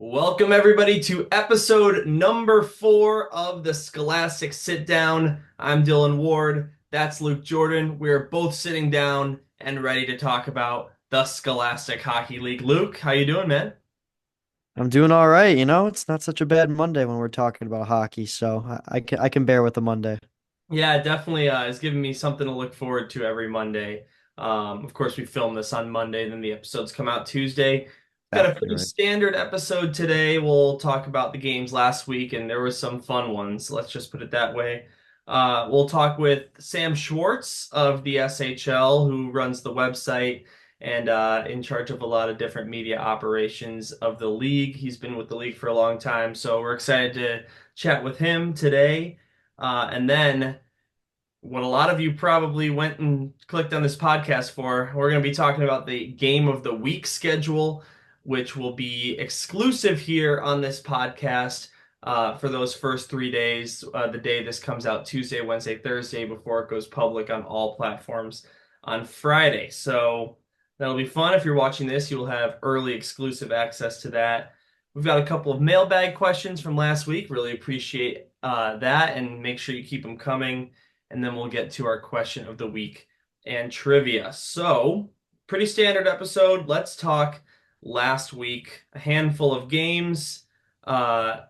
Welcome, everybody, to episode number 4 of the Scholastic Sitdown. I'm Dylan Ward. That's Luke Jorden. We're both sitting down and ready to talk about the Scholastic Hockey League. Luke, how you doing, man? I'm doing all right. It's not such a bad Monday when we're talking about hockey, so I can bear with a Monday. Yeah, it definitely is giving me something to look forward to every Monday. Of course, we film this on Monday, then the episodes come out Tuesday. Got a Exactly pretty right. standard episode today. We'll talk about the games last week, and there were some fun ones. Let's just put it that way. We'll talk with Sam Schwartz of the SHL, who runs the website and in charge of a lot of different media operations of the league. He's been with the league for a long time, so we're excited to chat with him today. And then what a lot of you probably went and clicked on this podcast for, we're going to be talking about the game of the week schedule, which will be exclusive here on this podcast for those first 3 days. The day this comes out, Tuesday, Wednesday, Thursday, before it goes public on all platforms on Friday. So that'll be fun. If you're watching this, you'll have early exclusive access to that. We've got a couple of mailbag questions from last week. Really appreciate that, and make sure you keep them coming, and then we'll get to our question of the week and trivia. So, pretty standard episode. Let's talk last week. A handful of games. Uh,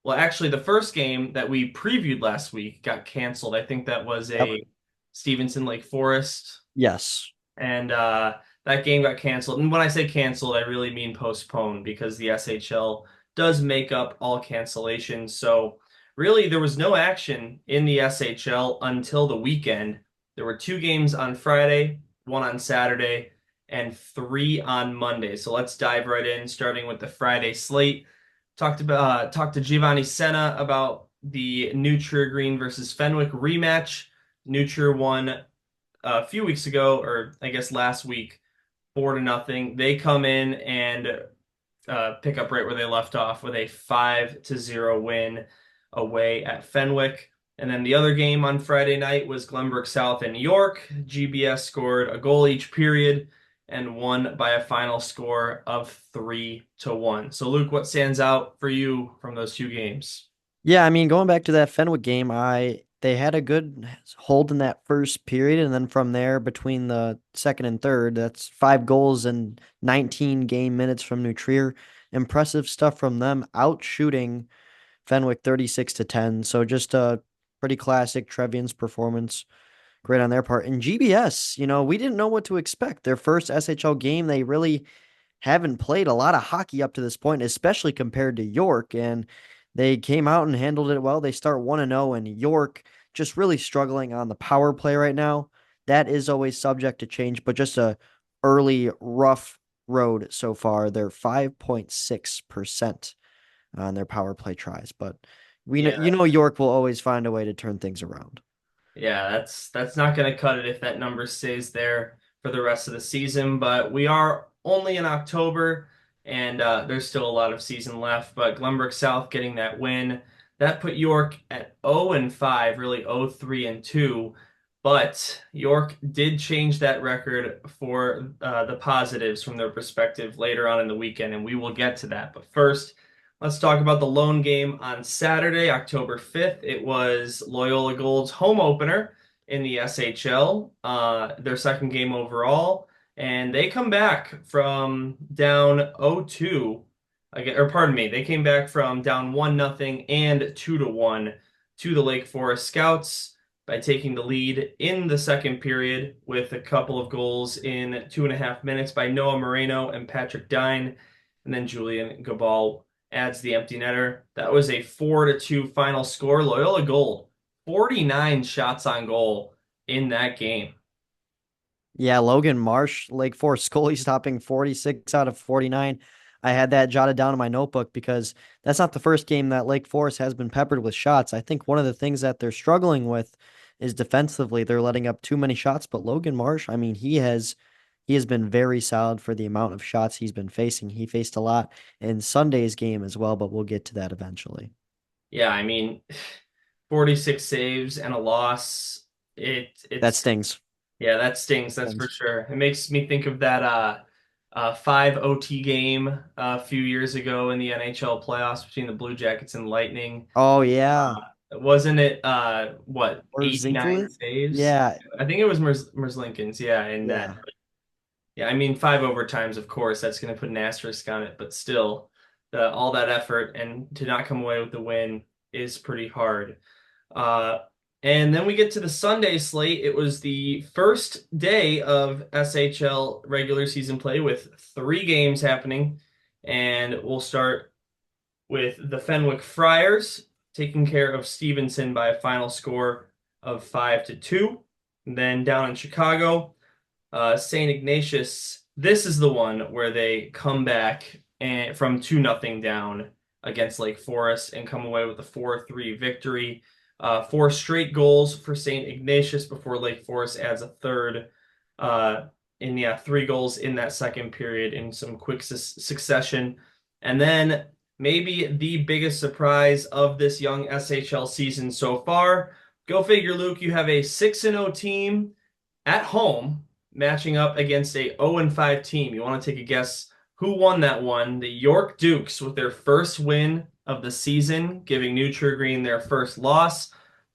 well, actually, the first game that we previewed last week got canceled. I think that was Yep. a Stevenson Lake Forest, Yes. and that game got canceled. And when I say canceled, I really mean postponed because the SHL does make up all cancellations. So really, there was no action in the SHL until the weekend. There were two games on Friday, one on Saturday, and three on Monday. So let's dive right in, starting with the Friday slate. Talked to Giovanni Senna about the New Trier Green versus Fenwick rematch. New Trier won a few weeks ago, or I guess last week, 4-0. They come in and pick up right where they left off with a 5-0 win away at Fenwick. And then the other game on Friday night was Glenbrook South and York. GBS scored a goal each period and won by a final score of 3-1. So, Luke, what stands out for you from those two games? Yeah, I mean, going back to that Fenwick game, I they had a good hold in that first period, and then from there, between the second and third, that's 5 goals and 19 game minutes from New Trier. Impressive stuff from them, out shooting Fenwick 36-10. So just a pretty classic Trevian's performance. Great on their part. And GBS, we didn't know what to expect. Their first SHL game, they really haven't played a lot of hockey up to this point, especially compared to York. And they came out and handled it well. They start 1-0, and York just really struggling on the power play right now. That is always subject to change, but just a early rough road so far. They're 5.6% on their power play tries, but we know Yeah, York will always find a way to turn things around. yeah, that's not going to cut it if that number stays there for the rest of the season. But we are only in October, and there's still a lot of season left. But Glenbrook South getting that win, that put York at 0-5, really 0-3-2. But York did change that record for the positives from their perspective later on in the weekend, and we will get to that. But first, let's talk about the lone game on Saturday, October 5th. It was Loyola Gold's home opener in the SHL, their second game overall, and they come back from down 0-2 again, or pardon me, they came back from down 1-0 and 2-1 to the Lake Forest Scouts by taking the lead in the second period with a couple of goals in 2.5 minutes by Noah Moreno and Patrick Dine, and then Julian Gabal adds the empty netter. That was a 4-2 final score. Loyola Gold, 49 shots on goal in that game. Yeah, Logan Marsh, Lake Forest goalie stopping 46 out of 49. I had that jotted down in my notebook because that's not the first game that Lake Forest has been peppered with shots. I think one of the things that they're struggling with is defensively. They're letting up too many shots, but Logan Marsh, I mean, he has been very solid for the amount of shots he's been facing. He faced a lot in Sunday's game as well, but we'll get to that eventually. Yeah, I mean, 46 saves and a loss. That It's stings. Yeah, that stings, that's for Stings. sure. It makes me think of that. five OT game a few years ago in the NHL playoffs between the Blue Jackets and Lightning. Oh yeah. Wasn't it what, Or 89 Zinkler? saves? Yeah, I think it was Merzlikins, yeah, in that. yeah. Yeah, I mean five overtimes, of course, that's going to put an asterisk on it, but still, all that effort and to not come away with the win is pretty hard. Uh, and then we get to the Sunday slate. It was the first day of SHL regular season play with three games happening, and we'll start with the Fenwick Friars taking care of Stevenson by a final score of 5-2. And then down in Chicago, St. Ignatius, this is the one where they come back from 2-0 down against Lake Forest and come away with a 4-3 victory. Four straight goals for St. Ignatius before Lake Forest adds a third. Uh, and yeah, three goals in that second period in some quick succession. And then maybe the biggest surprise of this young SHL season so far. Go figure, Luke, you have a 6-0 team at home matching up against a 0-5 team. You want to take a guess who won that one? The York Dukes with their first win of the season, giving New Trier Green their first loss,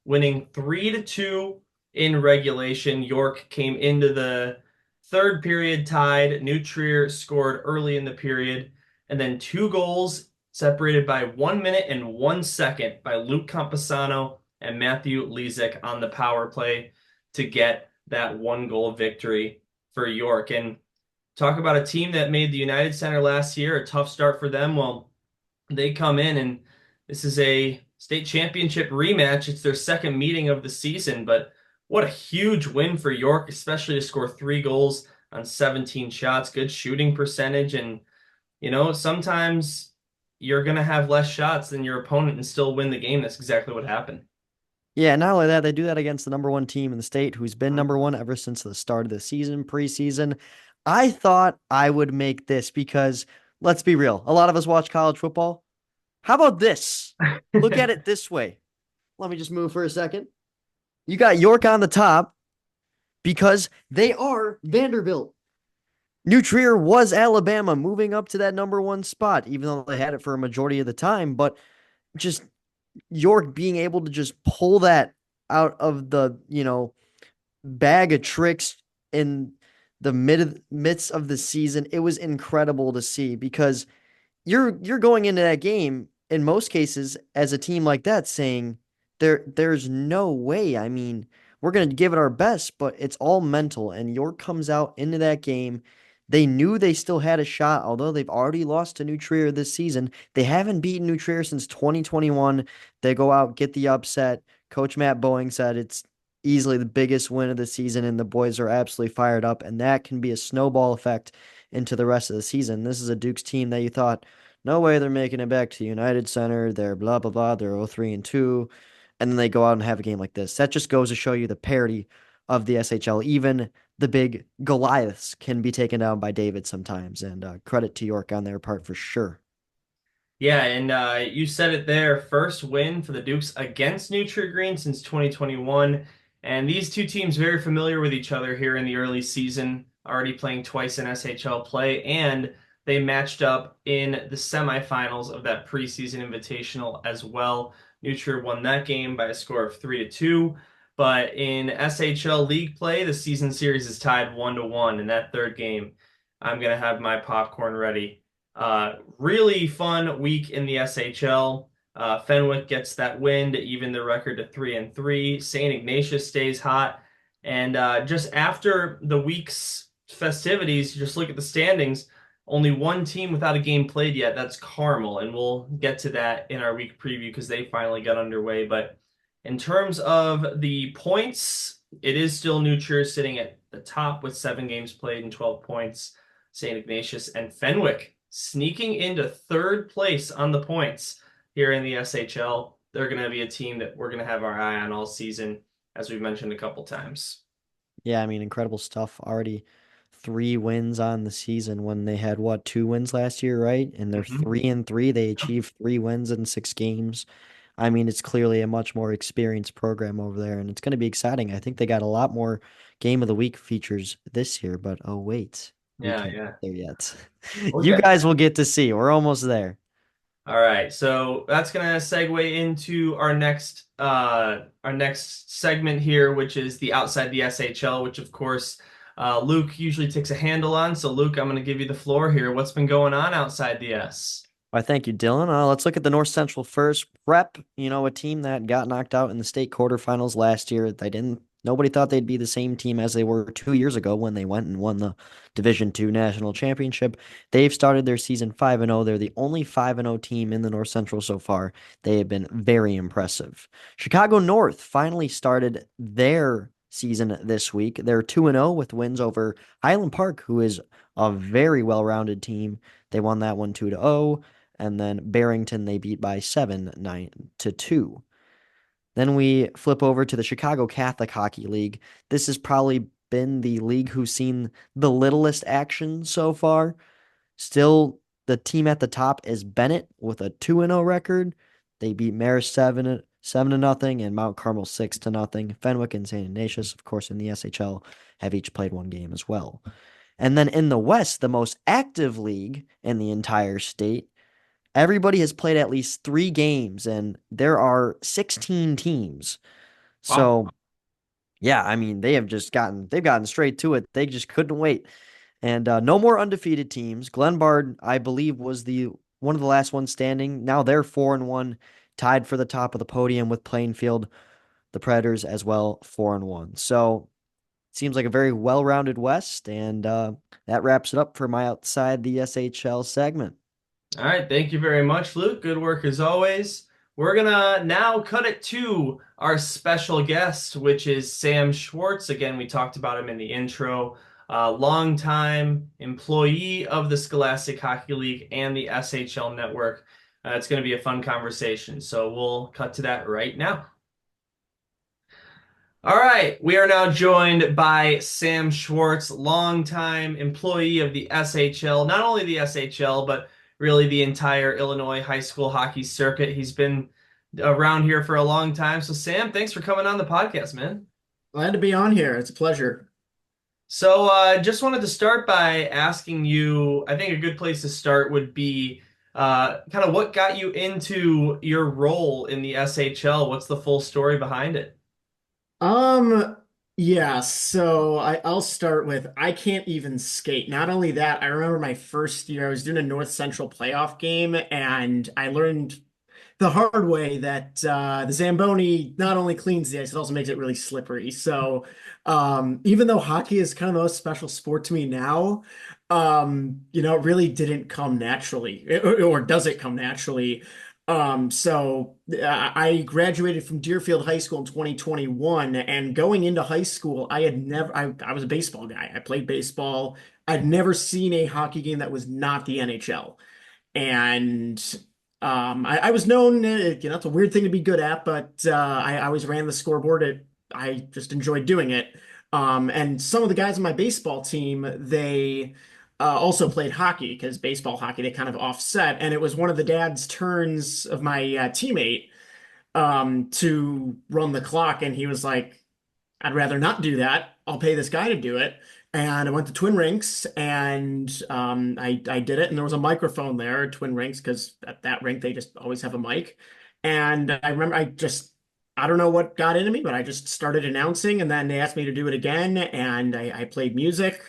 winning 3-2 in regulation. York came into the third period tied. New Trier scored early in the period, and then two goals separated by 1 minute and 1 second by Luke Camposano and Matthew Lezak on the power play to get that one goal victory for York. And talk about a team that made the United Center last year, a tough start for them. Well, they come in and this is a state championship rematch. It's their second meeting of the season, but what a huge win for York, especially to score three goals on 17 shots, good shooting percentage. And, sometimes you're going to have less shots than your opponent and still win the game. That's exactly what happened. Yeah, not only that, they do that against the number one team in the state who's been number one ever since the start of the season, preseason. I thought I would make this because let's be real, a lot of us watch college football. How about this? Look at it this way. Let me just move for a second. You got York on the top because they are Vanderbilt. New Trier was Alabama moving up to that number one spot, even though they had it for a majority of the time. But just York being able to just pull that out of the, bag of tricks in the midst of the season, it was incredible to see because you're going into that game in most cases as a team like that saying there's no way. I mean, we're going to give it our best, but it's all mental. And York comes out into that game. They knew they still had a shot, although they've already lost to New Trier this season. They haven't beaten New Trier since 2021. They go out, get the upset. Coach Matt Boeing said it's easily the biggest win of the season, and the boys are absolutely fired up. And that can be a snowball effect into the rest of the season. This is a Dukes team that you thought, no way they're making it back to United Center. They're blah, blah, blah. They're 0-3-2. And then they go out and have a game like this. That just goes to show you the parity of the SHL. Even the big Goliaths can be taken down by David sometimes. And credit to York on their part for sure. Yeah, and you said it there. First win for the Dukes against New Trier Green since 2021. And these two teams very familiar with each other here in the early season, already playing twice in SHL play, and they matched up in the semifinals of that preseason invitational as well. New Trier won that game by a score of 3-2. But in SHL league play, the season series is tied 1-1. In that third game, I'm gonna have my popcorn ready. Really fun week in the SHL. Fenwick gets that win to even the record to 3-3. St. Ignatius stays hot. And just after the week's festivities, just look at the standings. Only one team without a game played yet. That's Carmel. And we'll get to that in our week preview because they finally got underway. But in terms of the points, it is still New Trier sitting at the top with 7 games played and 12 points. St. Ignatius and Fenwick sneaking into third place on the points here in the SHL. They're going to be a team that we're going to have our eye on all season, as we've mentioned a couple times. Yeah, I mean, incredible stuff. Already 3 wins on the season when they had what, 2 wins last year, right? And they're Mhm. 3-3. They achieved 3 wins in 6 games. I mean, it's clearly a much more experienced program over there, and it's going to be exciting. I think they got a lot more Game of the Week features this year, but oh, wait. We Yeah, can't yeah. get there yet. We'll You get guys will get to see. We're almost there. All right, so that's gonna segue into our next segment here, which is the outside the SHL, which of course Luke usually takes a handle on. So Luke, I'm gonna give you the floor here. What's been going on outside the S? Why, thank you, Dylan. Let's look at the North Central first. Prep, a team that got knocked out in the state quarterfinals last year. Nobody thought they'd be the same team as they were 2 years ago when they went and won the Division II national championship. They've started their season 5-0. They're the only 5-0 team in the North Central so far. They have been very impressive. Chicago North finally started their season this week. They're 2-0 with wins over Highland Park, who is a very well-rounded team. They won that one 2-0. And then Barrington they beat by 7-9-2. Then we flip over to the Chicago Catholic Hockey League. This has probably been the league who's seen the littlest action so far. Still, the team at the top is Bennett with a 2-0 record. They beat Marist 7-0 and Mount Carmel 6-0. Fenwick and St. Ignatius, of course, in the SHL, have each played one game as well. And then in the West, the most active league in the entire state, everybody has played at least 3 games, and there are 16 teams. Wow. So, yeah, I mean, they've gotten straight to it. They just couldn't wait. And no more undefeated teams. Glenbard, I believe, was the one of the last ones standing. Now they're 4-1, tied for the top of the podium with Plainfield, the Predators as well, 4-1. So, it seems like a very well-rounded West, and that wraps it up for my outside the SHL segment. All right, thank you very much, Luke. Good work as always. We're gonna now cut it to our special guest, which is Sam Schwartz. Again, we talked about him in the intro. Longtime employee of the Scholastic Hockey League and the SHL Network. It's going to be a fun conversation, so we'll cut to that right now. All right, we are now joined by Sam Schwartz, longtime employee of the SHL, not only the SHL, but really the entire Illinois high school hockey circuit. He's been around here for a long time. So, Sam, thanks for coming on the podcast, man. Glad to be on here. It's a pleasure. So, just wanted to start by asking you, I think a good place to start would be kind of what got you into your role in the SHL? What's the full story behind it? Um, yeah, so I'll start with I can't even skate. Not only that, I remember my first year, I was doing a North Central playoff game, and I learned the hard way that the Zamboni not only cleans the ice, it also makes it really slippery. So even though hockey is kind of the most special sport to me now, it really didn't come naturally, or does it come naturally? I graduated from Deerfield High School in 2021, and going into high school, I was a baseball guy. I played baseball. I'd never seen a hockey game that was not the NHL. And I was known, it's a weird thing to be good at, but I always ran the scoreboard. I just enjoyed doing it. And some of the guys on my baseball team, they also played hockey because baseball, hockey, they kind of offset. And it was one of the dad's turns of my teammate to run the clock. And he was like, I'd rather not do that. I'll pay this guy to do it. And I went to Twin Rinks and I did it. And there was a microphone there at Twin Rinks because at that rink, they just always have a mic. And I remember I don't know what got into me, but I just started announcing. And then they asked me to do it again. And I played music.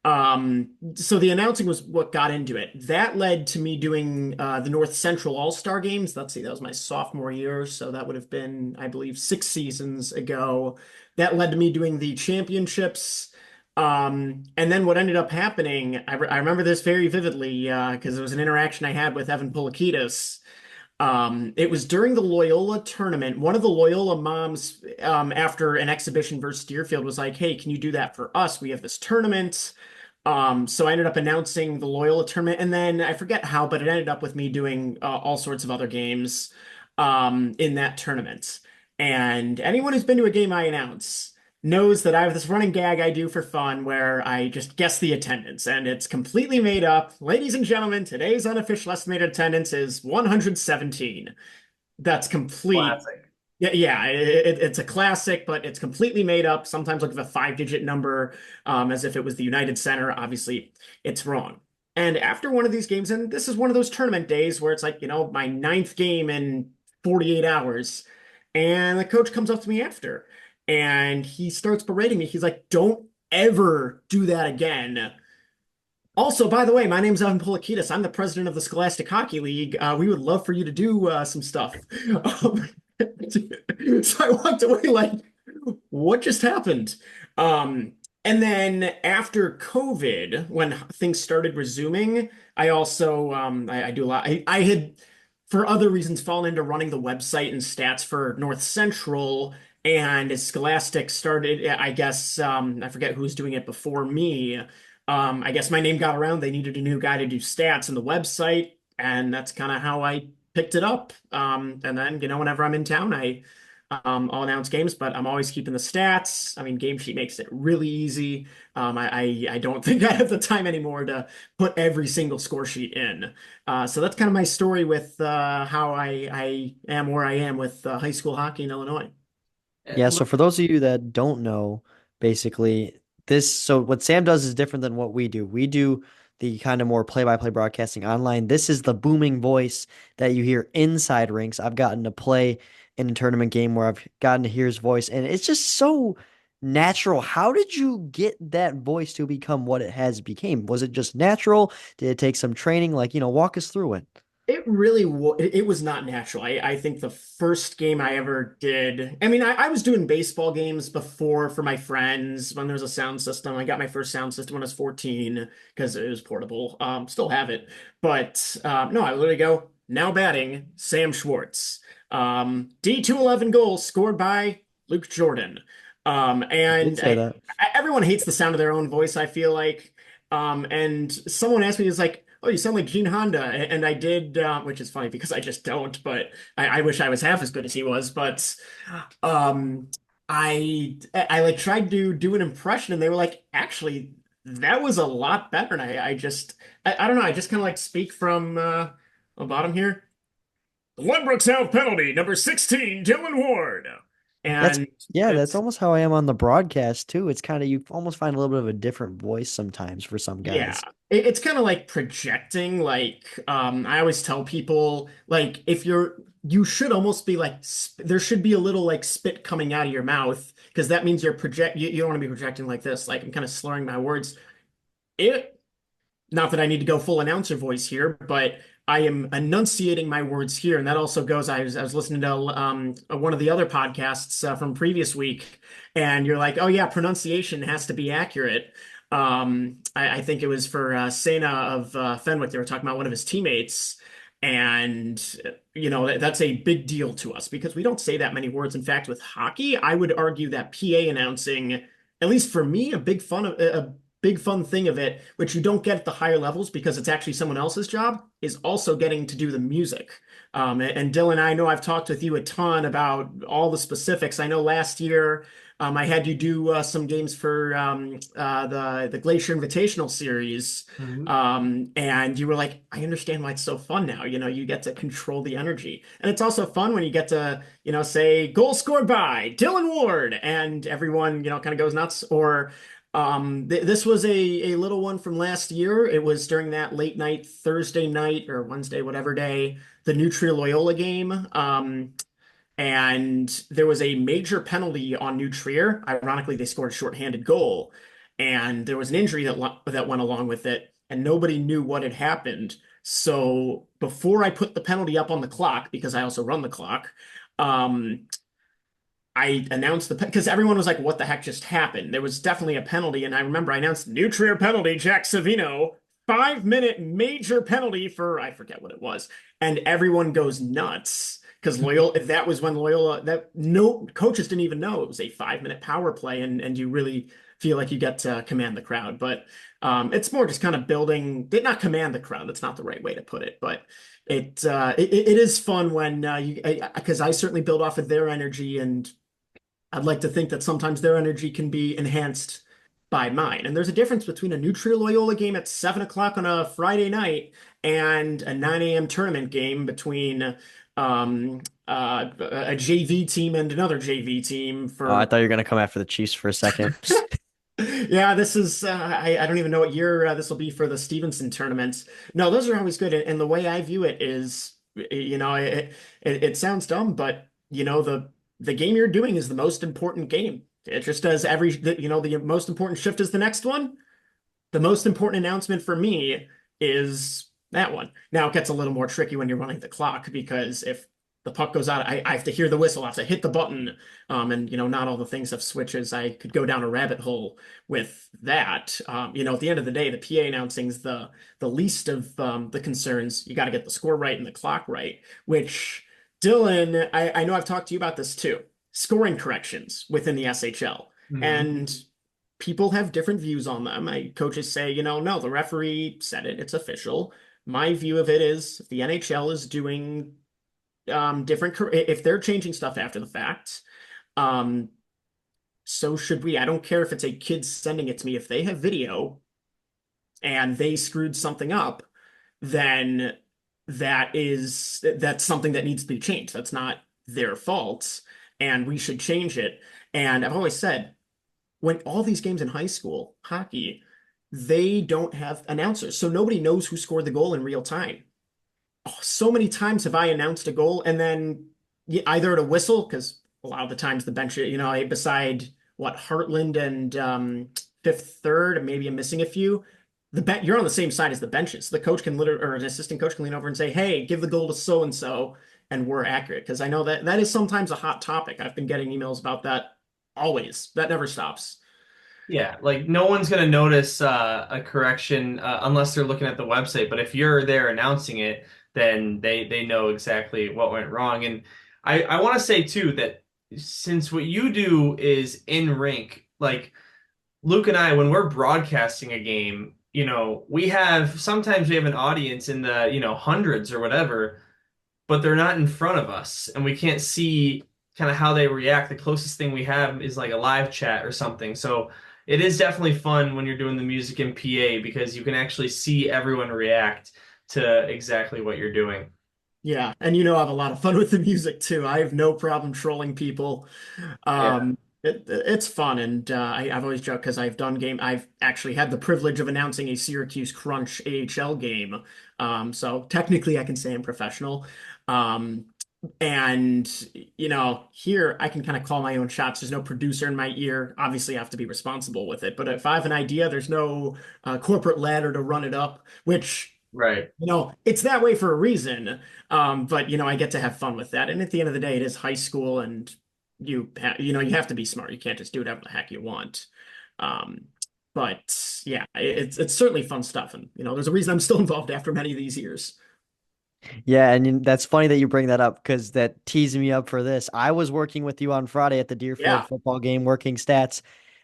So the announcing was what got into it. That led to me doing the North Central All-Star Games. Let's see, that was my sophomore year, so that would have been, I believe, 6 seasons ago. That led to me doing the championships. And then what ended up happening, I remember this very vividly because it was an interaction I had with Evan Polikitis. It was during the Loyola tournament. One of the Loyola moms, after an exhibition versus Deerfield, was like, "Hey, can you do that for us? We have this tournament." So I ended up announcing the Loyola tournament, and then I forget how, but it ended up with me doing all sorts of other games in that tournament. And anyone who's been to a game I announce knows that I have this running gag I do for fun where I just guess the attendance, and it's completely made up. Ladies and gentlemen, today's unofficial estimated attendance is 117. That's complete Classic. Yeah, it's a classic, but it's completely made up. Sometimes look at a five-digit number, as if it was the United Center. Obviously, it's wrong. And after one of these games, and this is one of those tournament days where it's like, my ninth game in 48 hours, and the coach comes up to me after, and he starts berating me. He's like, "Don't ever do that again." Also, by the way, my name's Evan Polikitis. I'm the president of the Scholastic Hockey League. We would love for you to do some stuff. Um, so I walked away like, what just happened? Um, and then after COVID, when things started resuming, I also I do a lot. I had, for other reasons, fallen into running the website and stats for North Central. And as Scholastic started, I guess I forget who was doing it before me. I guess my name got around. They needed a new guy to do stats in the website, and that's kind of how I picked it up. And then, whenever I'm in town, I'll announce games, but I'm always keeping the stats. I mean, Game Sheet makes it really easy. I don't think I have the time anymore to put every single score sheet in. So that's kind of my story with how I am where I am with high school hockey in Illinois. Yeah, so for those of you that don't know, basically so what Sam does is different than what we do. We do the kind of more play-by-play broadcasting online. This is the booming voice that you hear inside rinks. I've gotten to play in a tournament game where I've gotten to hear his voice, and it's just so natural. How did you get that voice to become what it has became? Was it just natural? Did it take some training? Like, walk us through it. It was not natural. I think the first game I ever did, I mean, I was doing baseball games before for my friends when there was a sound system. I got my first sound system when I was 14 because it was portable. Still have it. But no, I literally go, now batting, Sam Schwartz. D211 goals scored by Luke Jorden. You did And say that. everyone hates the sound of their own voice, I feel like. And someone asked me, is like, "Oh, you sound like Gene Honda," and I did, which is funny because I just don't. But I wish I was half as good as he was. But um, I like tried to do an impression, and they were like, "Actually, that was a lot better." And I don't know. I just kind of like speak from the bottom here. Lembrook South penalty number 16, Dylan Ward, That's and yeah, that's it's almost how I am on the broadcast too. It's kind of you almost find a little bit of a different voice sometimes for some Yeah, guys. it's kind of like projecting. Like, I always tell people, like, if you should almost be like, there should be a little like spit coming out of your mouth because that means you don't want to be projecting like this. Like, I'm kind of slurring my words. It, not that I need to go full announcer voice here, but I am enunciating my words here, and that also goes. I was listening to one of the other podcasts from previous week, and you're like, "Oh yeah, pronunciation has to be accurate." I think it was for Sena of Fenwick. They were talking about one of his teammates, and that's a big deal to us because we don't say that many words. In fact, with hockey, I would argue that PA announcing, at least for me, a big fun thing of it, which you don't get at the higher levels because it's actually someone else's job, is also getting to do the music. And Dylan, I know I've talked with you a ton about all the specifics. I know last year I had you do some games for the Glacier Invitational Series, Mhm. and you were like, "I understand why it's so fun now. You get to control the energy, and it's also fun when you get to say goal scored by Dylan Ward, and everyone kind of goes nuts." Or this was a little one from last year. It was during that late night Thursday night or Wednesday, whatever day, the Nutria Loyola game. And there was a major penalty on New Trier. Ironically, they scored a shorthanded goal, and there was an injury that went along with it, and nobody knew what had happened. So before I put the penalty up on the clock, because I also run the clock, um, I announced because everyone was like, "What the heck just happened?" There was definitely a penalty, and I remember I announced New Trier penalty, Jack Savino, 5-minute major penalty for I forget what it was, and everyone goes nuts because Loyola. That was when Loyola that no coaches didn't even know it was a 5-minute power play, and you really feel like you get to command the crowd, but it's more just kind of building. Did not command the crowd. That's not the right way to put it, but. It is fun when you because I certainly build off of their energy and I'd like to think that sometimes their energy can be enhanced by mine. And there's a difference between a Nutria Loyola game at 7 o'clock on a Friday night and a 9 a.m. tournament game between a JV team and another JV team Oh, I for. thought you were gonna come after the Chiefs for a second. Yeah, this is I don't even know what year this will be for the Stevenson tournaments. No, those are always good, and the way I view it is, it sounds dumb, but the game you're doing is the most important game. It just does the most important shift is the next one. The most important announcement for me is that one. Now it gets a little more tricky when you're running the clock because if the puck goes out, I have to hear the whistle, I have to hit the button. And not all the things have switches. I could go down a rabbit hole with that. At the end of the day, the PA announcing's the least of the concerns. You got to get the score right and the clock right, which Dylan, I know I've talked to you about this too. Scoring corrections within the SHL. Mhm. And people have different views on them. Coaches say, no, the referee said it, it's official. My view of it is if the NHL is doing if they're changing stuff after the fact, um, so should we. I don't care if it's a kid sending it to me. If they have video and they screwed something up, then that's something that needs to be changed. That's not their fault, and we should change it. And I've always said, when all these games in high school hockey, they don't have announcers, so nobody knows who scored the goal in real time. Oh, so many times have I announced a goal and then either at a whistle, because a lot of the times the bench, beside what Heartland and fifth, third, and maybe I'm missing a few. You're on the same side as the benches. The coach can literally, or an assistant coach can lean over and say, "Hey, give the goal to so and so," and we're accurate. Because I know that is sometimes a hot topic. I've been getting emails about that always. That never stops. Yeah, like no one's gonna notice a correction unless they're looking at the website. But if you're there announcing it, then they know exactly what went wrong. And I want to say too that since what you do is in rink, like Luke and I, when we're broadcasting a game, sometimes we have an audience in the, hundreds or whatever, but they're not in front of us and we can't see kind of how they react. The closest thing we have is like a live chat or something. So it is definitely fun when you're doing the music in PA because you can actually see everyone react to exactly what you're doing. Yeah, and I have a lot of fun with the music too. I have no problem trolling people. Yeah. It's fun, and I've always joked because I've actually had the privilege of announcing a Syracuse Crunch AHL game. So technically I can say I'm professional. Um, and here I can kind of call my own shots. There's no producer in my ear. Obviously, I have to be responsible with it. But if I have an idea, there's no corporate ladder to run it up, which Right. it's that way for a reason. But I get to have fun with that. And at the end of the day, it is high school, and you have to be smart. You can't just do whatever the heck you want. Um, but yeah, it's certainly fun stuff. And there's a reason I'm still involved after many of these years. Yeah, and that's funny that you bring that up because that teased me up for this. I was working with you on Friday at the Deerfield Yeah. football game, working stats,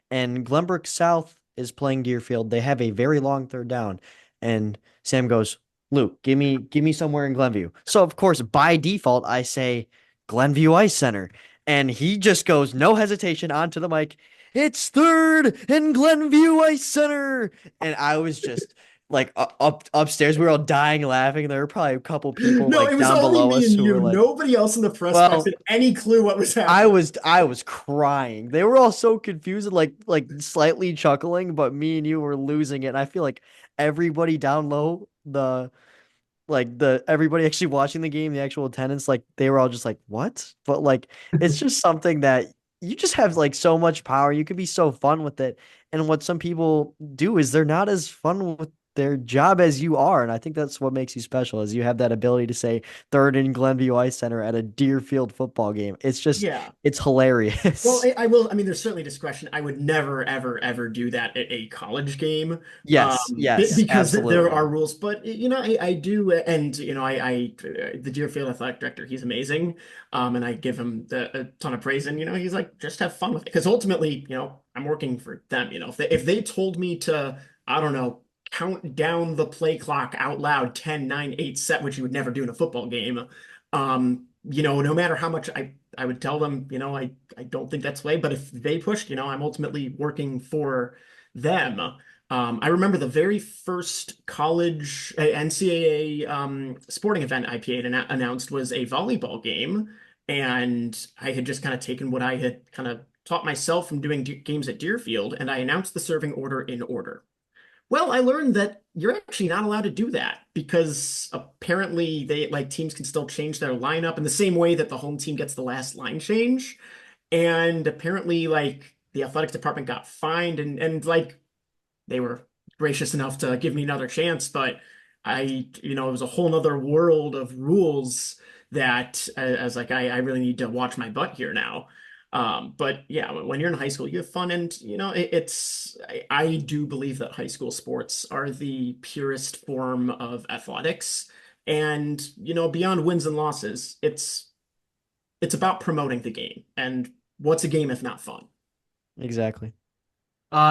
and Glenbrook South is playing Deerfield. They have a very long third down, and Sam goes, "Luke, give me somewhere in Glenview." So of course, by default, I say Glenview Ice Center, and he just goes, no hesitation, onto the mic. It's third and Glenview Ice Center, and I was just like upstairs. We were all dying laughing. There were probably a couple people No, it like was down only below me us and who you. were like, Nobody else in the press box well, had any clue what was I happening. was I was crying. They were all so confused and like slightly chuckling, but me and you were losing it. And I feel like everybody down low, the everybody actually watching the game, the actual attendance, like they were all just like, "What?" But like it's just something that you just have like so much power. You can be so fun with it. And what some people do is they're not as fun with their job as you are. And I think that's what makes you special is you have that ability to say third in Glenview Ice Center at a Deerfield football game. Yeah. It's Well, hilarious. I will. I mean, there's certainly discretion. I would never, ever, ever do that at a college game, Yes, yes, because there are absolutely. rules. But I do, and the Deerfield athletic director, he's amazing, and I give him a ton of praise. And he's like, just have fun with it, because ultimately, I'm working for them. If they told me to, I don't know, count down the play clock out loud, 10, 9, 8, set, which you would never do in a football game. No matter how much I would tell them, I don't think that's the way, but if they pushed, I'm ultimately working for them. I remember the very first college NCAA sporting event IPA announced was a volleyball game. And I had just kind of taken what I had kind of taught myself from doing games at Deerfield, and I announced the serving order in order. Well, I learned that you're actually not allowed to do that because apparently they like teams can still change their lineup in the same way that the home team gets the last line change. And apparently like the athletics department got fined and like they were gracious enough to give me another chance, but it was a whole nother world of rules that as like I really need to watch my butt here now. But yeah, when you're in high school, you have fun, and I do believe that high school sports are the purest form of athletics, and beyond wins and losses, it's about promoting the game, and what's a game if not fun? Exactly.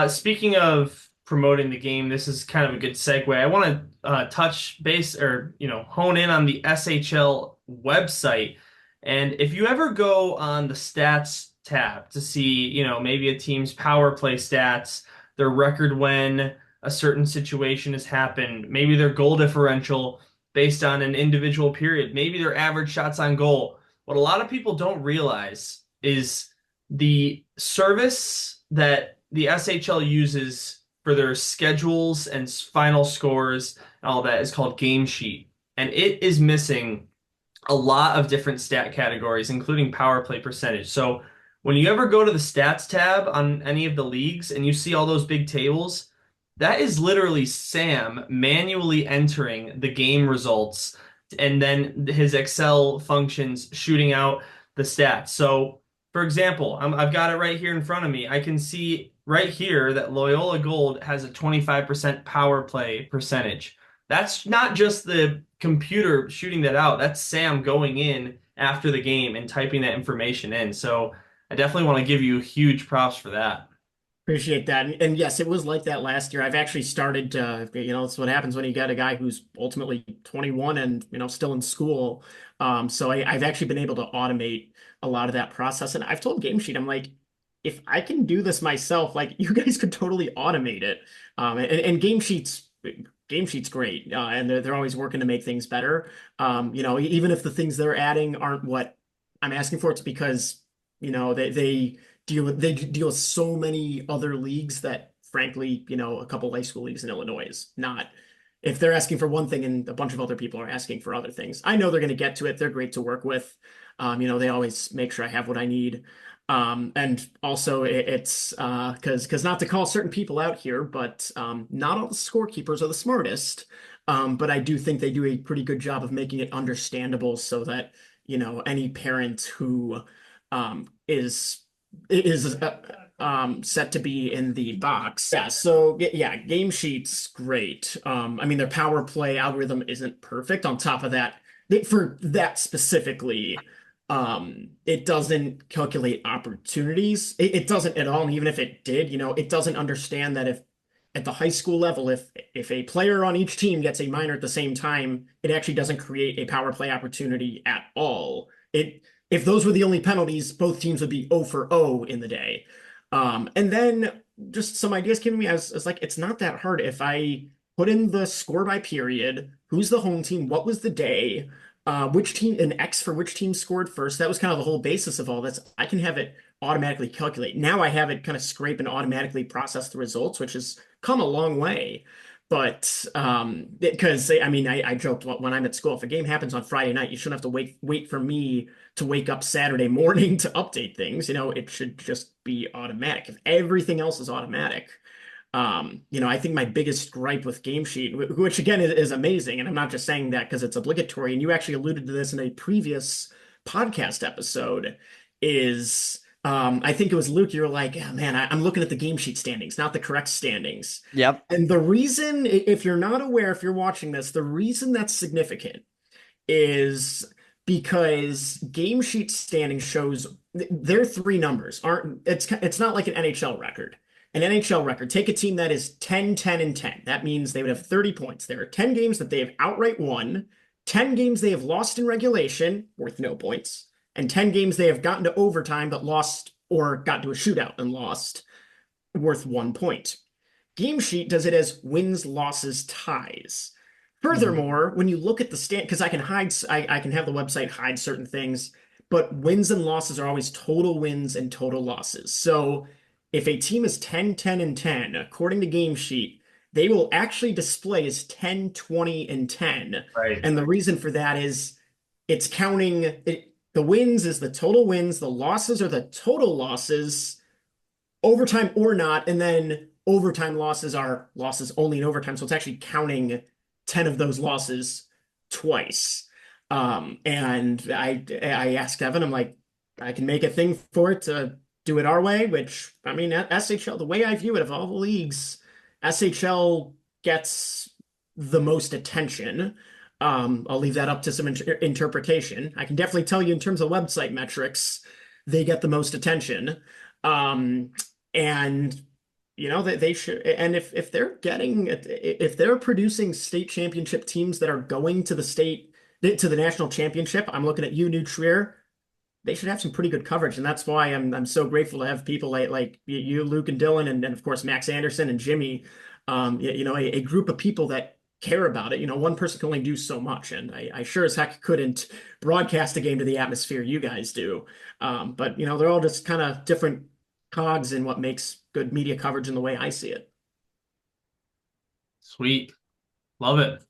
Speaking of promoting the game, this is kind of a good segue. I want to touch base or hone in on the SHL website. And if you ever go on the stats tab to see, maybe a team's power play stats, their record when a certain situation has happened, maybe their goal differential based on an individual period, maybe their average shots on goal. What a lot of people don't realize is the service that the SHL uses for their schedules and final scores and all that is called Game Sheet. And it is missing a lot of different stat categories, including power play percentage. So when you ever go to the stats tab on any of the leagues and you see all those big tables, that is literally Sam manually entering the game results and then his Excel functions shooting out the stats. So, for example, I've got it right here in front of me. I can see right here that Loyola Gold has a 25% power play percentage. That's not just the computer shooting that out. That's Sam going in after the game and typing that information in. So I definitely want to give you huge props for that. Appreciate that. And yes, it was like that last year. I've actually started it's what happens when you get a guy who's ultimately 21 and, still in school. So I've actually been able to automate a lot of that process. And I've told Game Sheet, I'm like, if I can do this myself, like you guys could totally automate it. And Game Sheet's great. And they're always working to make things better. Even if the things they're adding aren't what I'm asking for, it's because, they deal with so many other leagues that frankly, a couple high school leagues in Illinois is not. If they're asking for one thing and a bunch of other people are asking for other things, I know they're going to get to it. They're great to work with. They always make sure I have what I need. And also it's because not to call certain people out here, but not all the scorekeepers are the smartest. But I do think they do a pretty good job of making it understandable so that any parent who is set to be in the box. Yeah, so yeah, Game Sheet's great. I mean, their power play algorithm isn't perfect. On top of that, for that specifically, it doesn't calculate opportunities. It doesn't at all. And even if it did, it doesn't understand that if at the high school level, if a player on each team gets a minor at the same time, it actually doesn't create a power play opportunity at all. If those were the only penalties, both teams would be 0 for 0 in the day. And then just some ideas came to me. I was like, it's not that hard. If I put in the score by period, who's the home team, what was the day, which team, an X for which team scored first. That was kind of the whole basis of all this. I can have it automatically calculate. Now I have it kind of scrape and automatically process the results, which has come a long way. But because I joked when I'm at school, if a game happens on Friday night, you shouldn't have to wait for me to wake up Saturday morning to update things. It should just be automatic. If everything else is automatic, I think my biggest gripe with Game Sheet, which again is amazing, and I'm not just saying that because it's obligatory, and you actually alluded to this in a previous podcast episode, is I think it was Luke, you were like, oh, man, I'm looking at the Game Sheet standings, not the correct standings. Yep. And the reason, if you're not aware, if you're watching this, the reason that's significant is because Game Sheet standing shows their three numbers aren't, it's not like an NHL record. An NHL record, take a team that is 10, 10, and 10. That means they would have 30 points. There are 10 games that they have outright won, 10 games they have lost in regulation, worth no points, and 10 games they have gotten to overtime but lost or got to a shootout and lost, worth 1 point. Game Sheet does it as wins, losses, ties. Furthermore, when you look at the stand, because I can have the website hide certain things. but wins and losses are always total wins and total losses. So if a team is 10, 10, and 10, according to Game Sheet, they will actually display as 10, 20, and 10. Right. And the reason for that is it's counting it, the wins is the total wins, the losses are the total losses, overtime or not, and then overtime losses are losses only in overtime. So it's actually counting 10 of those losses twice. And I asked Evan, I'm like, I can make a thing for it to do it our way, which I mean, SHL, the way I view it, of all the leagues, SHL gets the most attention. I'll leave that up to some interpretation. I can definitely tell you in terms of website metrics, they get the most attention. Um, and they should, and if they're getting, if they're producing state championship teams that are going to the national championship, I'm looking at you, New Trier. They should have some pretty good coverage, and that's why I'm so grateful to have people like you, Luke, and Dylan, and of course Max Anderson and Jimmy. A group of people that care about it. One person can only do so much, and I sure as heck couldn't broadcast a game to the atmosphere you guys do. But they're all just kind of different cogs in what makes good media coverage in the way I see it. Sweet. Love it.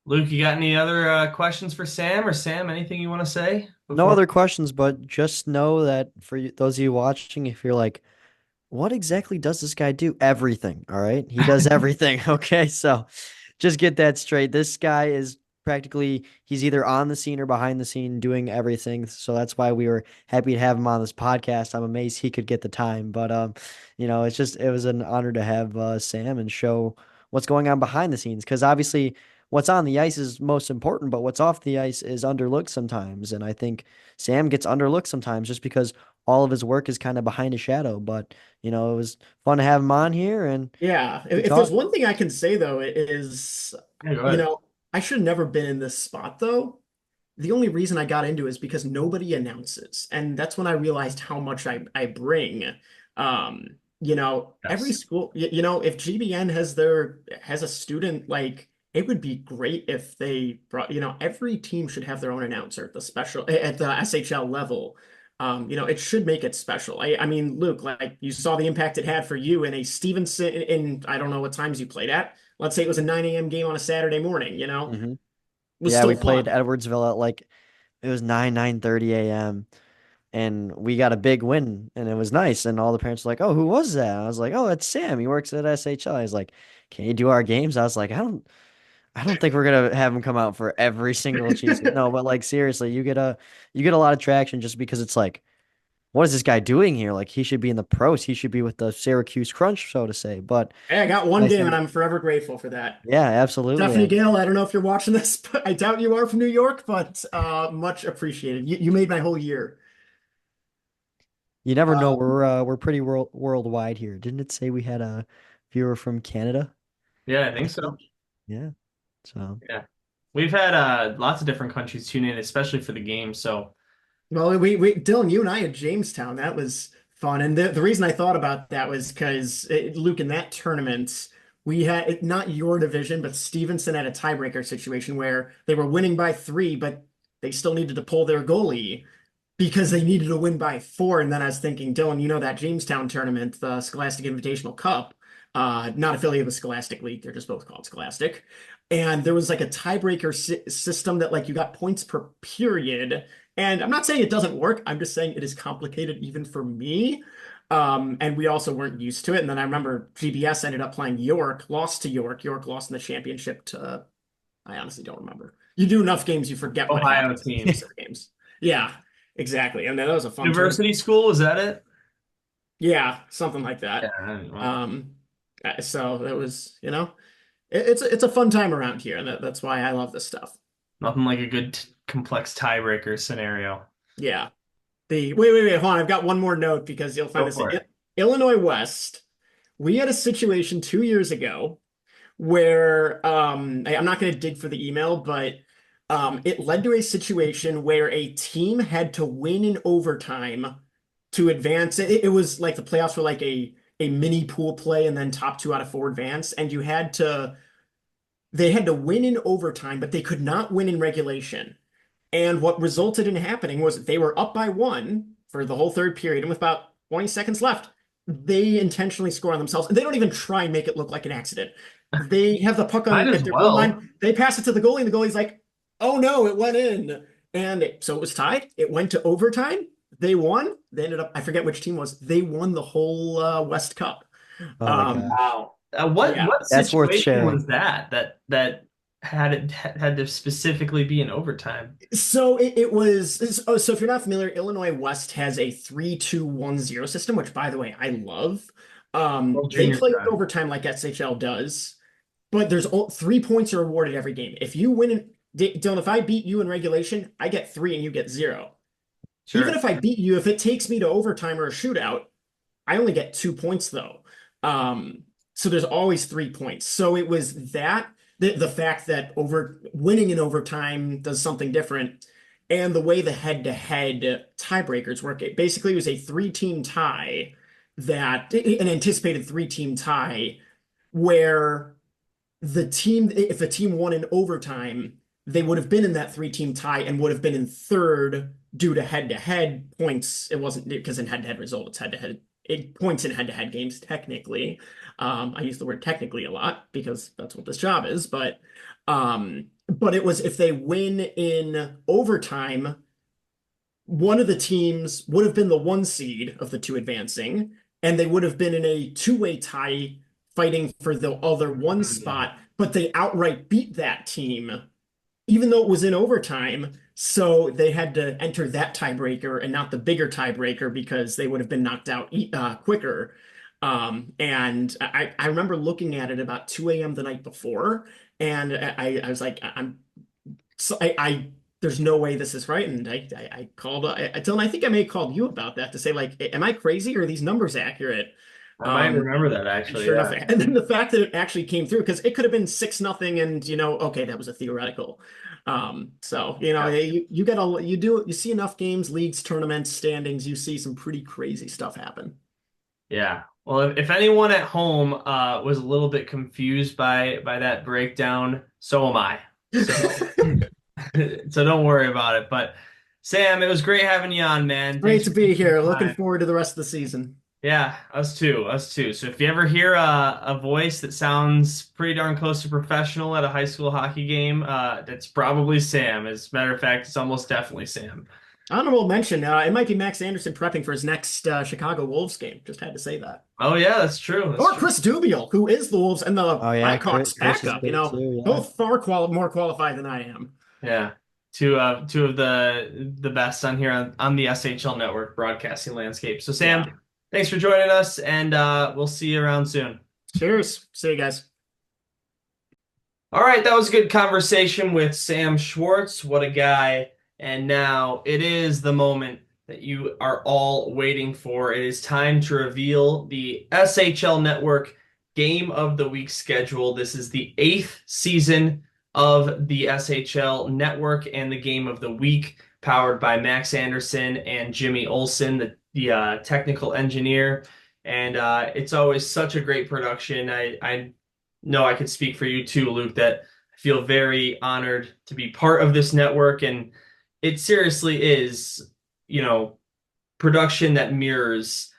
Luke, you got any other questions for Sam, or Sam, anything you want to say No before? other questions, but just know that for you, those of you watching, if you're like, what exactly does this guy do? Everything. All right. He does everything. Okay. So just get that straight. This guy is practically, he's either on the scene or behind the scene doing everything. So that's why we were happy to have him on this podcast. I'm amazed he could get the time, but, it was an honor to have Sam and show what's going on behind the scenes. Cause obviously what's on the ice is most important, but what's off the ice is underlooked sometimes. And I think Sam gets underlooked sometimes just because all of his work is kind of behind a shadow, but it was fun to have him on here and Yeah, we if there's talked. one thing I can say though, it is, Yeah, go you ahead. know, I should have never been in this spot though. The only reason I got into it is because nobody announces. And that's when I realized how much I bring. Every Yes. school, if GBN has a student, like it would be great if they brought, every team should have their own announcer at the SHL level. It should make it special. I mean, Luke, like you saw the impact it had for you in a Stevenson in I don't know what times you played at. Let's say it was a 9 a.m. game on a Saturday morning, Hmm. it was Yeah, still we played fun. Edwardsville at like it was 9:30 a.m. and we got a big win and it was nice. And all the parents were like, "Oh, who was that?" I was like, "Oh, it's Sam. He works at SHL." He's like, "Can you do our games?" I was like, I don't think we're gonna have him come out for every single cheese." No, but like seriously, you get a lot of traction just because it's like, what is this guy doing here? Like he should be in the pros. He should be with the Syracuse Crunch, so to say. But Hey, I got one I game and think, I'm forever grateful for that. yeah, absolutely. Stephanie And Gale, I don't know if you're watching this, but I doubt you are from New York, but much appreciated. You made my whole year. you never know. Uh, We're pretty worldwide here. Didn't it say we had a viewer from Canada? Yeah, I I think so. think. Yeah. So Yeah. We've had lots of different countries tune in, especially for the game. So well, Dylan, you and I at Jamestown, that was fun. And the reason I thought about that was because Luke, in that tournament, we had not your division, but Stevenson had a tiebreaker situation where they were winning by 3, but they still needed to pull their goalie because they needed to win by 4. And then I was thinking, Dylan, that Jamestown tournament, the Scholastic Invitational Cup, not affiliated with Scholastic League, they're just both called Scholastic. And there was like a tiebreaker system that like you got points per period. And I'm not saying it doesn't work. I'm just saying it is complicated even for me. And we also weren't used to it. And then I remember GBS ended up playing York, lost to York. York lost in the championship to, I honestly don't remember. You do enough games, you forget what Ohio happens in team. those games. Yeah, exactly. And that was a fun tournament. University school, is that it? Yeah, something like Yeah. that. Well, Um, so it was, it's a fun time around here, and that's why I love this stuff. nothing like a good complex tiebreaker scenario. Yeah. Wait, hold on. I've got one more note because you'll find Go this for it. Illinois West. We had a situation 2 years ago where I'm not going to dig for the email, but it led to a situation where a team had to win in overtime to advance. It was like the playoffs were like a mini pool play and then top 2 out of 4 advance, and they had to win in overtime, but they could not win in regulation. And what resulted in happening was they were up by one for the whole third period, and with about 20 seconds left, they intentionally score on themselves, and they don't even try and make it look like an accident. They have the puck Might on as at their goal well. line. They pass it to the goalie, and the goalie's like, "Oh no, it went in." And so it was tied. It went to overtime. They won. They ended up, I forget which team was. They won the whole West Cup. Oh my Um, gosh. Wow. What yeah. what That's worth situation sharing. was that had to specifically be in overtime? So it was so if you're not familiar, Illinois West has a 3-2-1-0 system, which by the way, I love. Well, They junior play side. overtime like SHL does, but there's 3 points are awarded every game. If you win Dylan, if I beat you in regulation, I get three and you get zero. Even Sure. if I beat you, if it takes me to overtime or a shootout, I only get 2 points though. So there's always 3 points. So it was that the fact that over winning in overtime does something different, and the way the head-to-head tiebreakers work. It basically was a three-team tie that an anticipated three-team tie where if the team won in overtime, they would have been in that three-team tie and would have been in third due to head-to-head points. It wasn't because in head-to-head result, it's head-to-head. It points in head-to-head games technically. I use the word technically a lot because that's what this job is. But it was if they win in overtime, one of the teams would have been the one seed of the two advancing, and they would have been in a two-way tie fighting for the other one Mhm. spot, but they outright beat that team, even though it was in overtime. So they had to enter that tiebreaker and not the bigger tiebreaker because they would have been knocked out quicker. And I remember looking at it about 2 a.m. the night before, and I was like, I there's no way this is right. And I called Dylan, I think I may have called you about that to say like, am I crazy or are these numbers accurate? I might remember that And actually, sure enough, yeah. and then the fact that it actually came through because it could have been 6-0, and okay, that was a theoretical. So Yeah. you get a you see enough games, leagues, tournaments, standings, you see some pretty crazy stuff happen. Yeah. Well, if anyone at home was a little bit confused by that breakdown, so am I. So so don't worry about it. But Sam, it was great having you on, man. Great Thanks to for be taking the here. Looking time. forward to the rest of the season. Yeah, us too, us too. So if you ever hear a voice that sounds pretty darn close to professional at a high school hockey game, that's probably Sam. As a matter of fact, it's almost definitely Sam. Honorable mention, it might be Max Anderson prepping for his next Chicago Wolves game. Just had to say that. Oh yeah, that's true. That's Or true. Chris Dubiel, who is the Wolves and the Oh yeah, Blackhawks Chris is backup. good too. Yeah. Both more qualified than I am. Yeah. Two of the best on here on the SHL network broadcasting landscape. So Sam, Yeah. thanks for joining us and we'll see you around soon. Cheers. See you guys. All right, that was a good conversation with Sam Schwartz. What a guy. And now it is the moment that you are all waiting for. It is time to reveal the SHL Network Game of the Week schedule. This is the eighth season of the SHL Network and the Game of the Week, powered by Max Anderson and Jimmy Olson, the technical engineer. And it's always such a great production. I know I could speak for you too, Luke, that I feel very honored to be part of this network. And it seriously is, you know, production that mirrors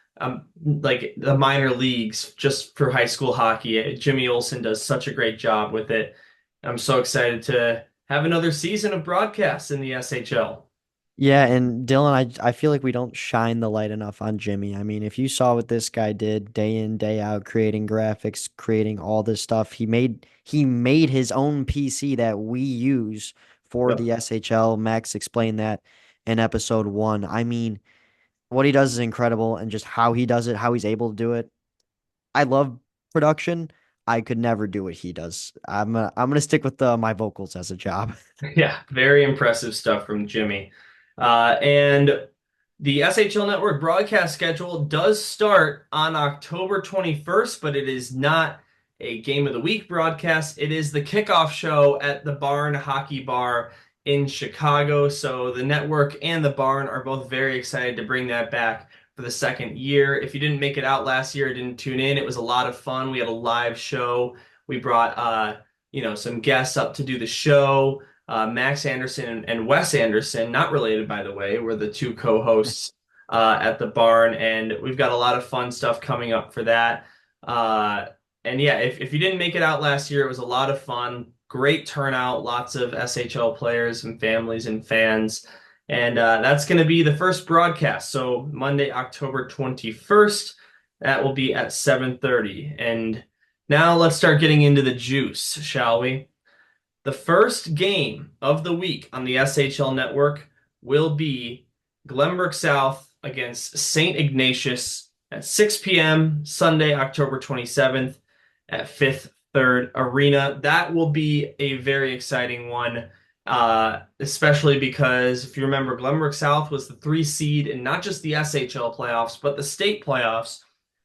like the minor leagues just for high school hockey. Jimmy Olsen does such a great job with it. I'm so excited to have another season of broadcasts in the SHL. Yeah, and Dylan, I feel like we don't shine the light enough on Jimmy. I mean, if you saw what this guy did day in, day out, creating graphics, creating all this stuff, he made his own PC that we use for Yep. the SHL. Max explained that in episode 1. I mean, what he does is incredible, and just how he does it, how he's able to do it. I love production. I could never do what he does. I'm gonna stick with my vocals as a job. Yeah, very impressive stuff from Jimmy. And the SHL Network broadcast schedule does start on October 21st, but it is not a Game of the Week broadcast. It is the kickoff show at the Barn Hockey Bar in Chicago. So the network and the Barn are both very excited to bring that back for the second year. If you didn't make it out last year, didn't tune in, it was a lot of fun. We had a live show. We brought some guests up to do the show. Max Anderson and Wes Anderson, not related by the way, were the two co-hosts at the barn, and we've got a lot of fun stuff coming up for that. Uh, and yeah, if you didn't make it out last year, it was a lot of fun. Great turnout, lots of SHL players and families and fans. And that's going to be the first broadcast. So Monday, October 21st, that will be at 7:30. And now let's start getting into the juice, shall we? The first game of the week on the SHL network will be Glenbrook South against St. Ignatius at 6 p.m. Sunday, October 27th at Fifth Third Arena. That will be a very exciting one, especially because if you remember, Glenbrook South was the 3 seed in not just the SHL playoffs, but the state playoffs.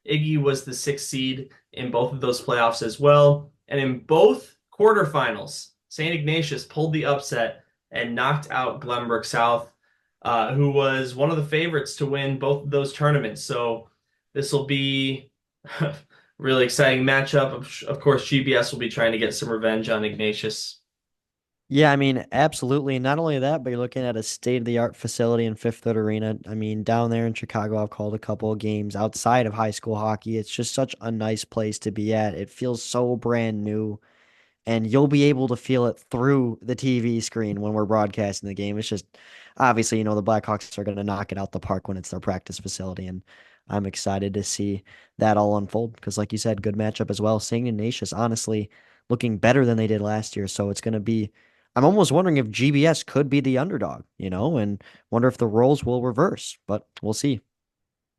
Iggy was the 6 seed in both of those playoffs as well. And in both quarterfinals, St. Ignatius pulled the upset and knocked out Glenbrook South, who was one of the favorites to win both of those tournaments. So this will be a really exciting matchup. Of course, GBS will be trying to get some revenge on Ignatius. Yeah, I mean, absolutely. Not only that, but you're looking at a state-of-the-art facility in Fifth Third Arena. I mean, down there in Chicago, I've called a couple of games outside of high school hockey. It's just such a nice place to be at. It feels so brand new, and you'll be able to feel it through the TV screen when we're broadcasting the game. It's just obviously, the Blackhawks are going to knock it out the park when it's their practice facility, and I'm excited to see that all unfold because, like you said, good matchup as well. St. Ignatius, honestly, looking better than they did last year, so it's going to be. I'm almost wondering if GBS could be the underdog, and wonder if the roles will reverse, but we'll see.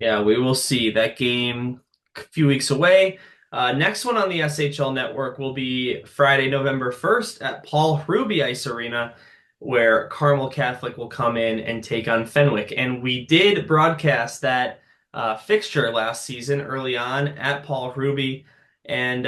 Yeah, we will see. That game a few weeks away. Next one on the SHL network will be Friday, November 1st at Paul Hruby Ice Arena, where Carmel Catholic will come in and take on Fenwick. And we did broadcast that fixture last season early on at Paul Hruby, and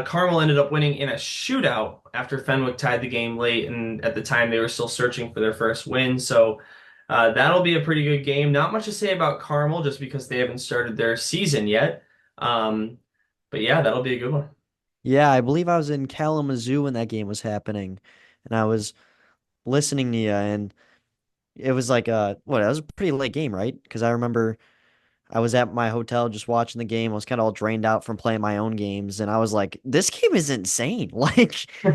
Carmel ended up winning in a shootout after Fenwick tied the game late, and at the time they were still searching for their first win. So that'll be a pretty good game. Not much to say about Carmel just because they haven't started their season yet. Um, but yeah, that'll be a good one. Yeah, I believe I was in Kalamazoo when that game was happening, and I was listening to you, and it was like it was a pretty late game, right? Because I remember I was at my hotel just watching the game. I was kind of all drained out from playing my own games, and I was like, "This game is insane! Like,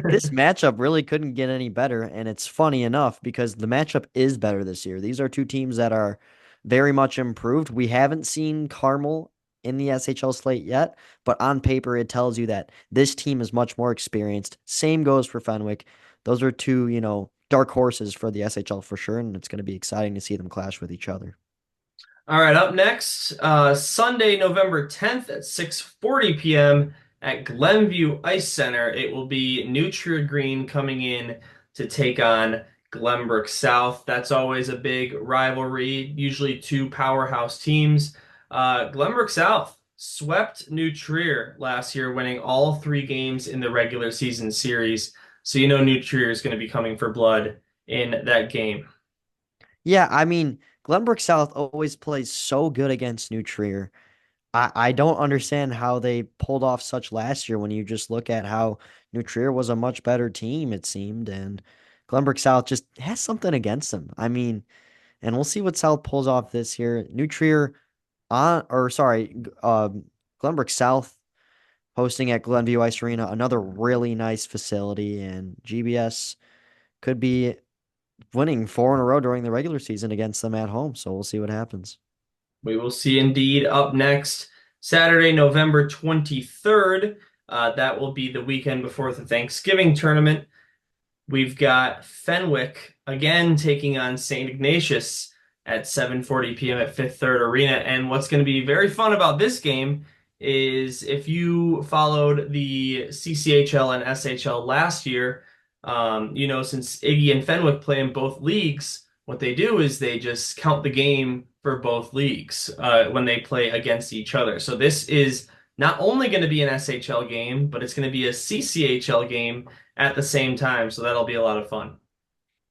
this matchup really couldn't get any better." And it's funny enough because the matchup is better this year. These are two teams that are very much improved. We haven't seen Carmel in the SHL slate yet, but on paper it tells you that this team is much more experienced. Same goes for Fenwick. Those are two, dark horses for the SHL for sure, and it's going to be exciting to see them clash with each other. All right, up next, Sunday, November 10th at 6:40 p.m. at Glenview Ice Center. It will be New Trier Green coming in to take on Glenbrook South. That's always a big rivalry, usually two powerhouse teams. Glenbrook South swept New Trier last year, winning all 3 games in the regular season series. So New Trier is going to be coming for blood in that game. Yeah, I mean, Glenbrook South always plays so good against New Trier. I don't understand how they pulled off such last year when you just look at how New Trier was a much better team, it seemed, and Glenbrook South just has something against them. I mean, and we'll see what South pulls off this year. New Trier Glenbrook South hosting at Glenview Ice Arena, another really nice facility, and GBS could be winning 4 in a row during the regular season against them at home. So we'll see what happens. We will see indeed. Up next, Saturday, November 23rd. That will be the weekend before the Thanksgiving tournament. We've got Fenwick again taking on St. Ignatius at 7:40 p.m. at Fifth Third Arena. And what's going to be very fun about this game is if you followed the CCHL and SHL last year, since Iggy and Fenwick play in both leagues, what they do is they just count the game for both leagues when they play against each other. So this is not only going to be an SHL game, but it's going to be a CCHL game at the same time. So that'll be a lot of fun.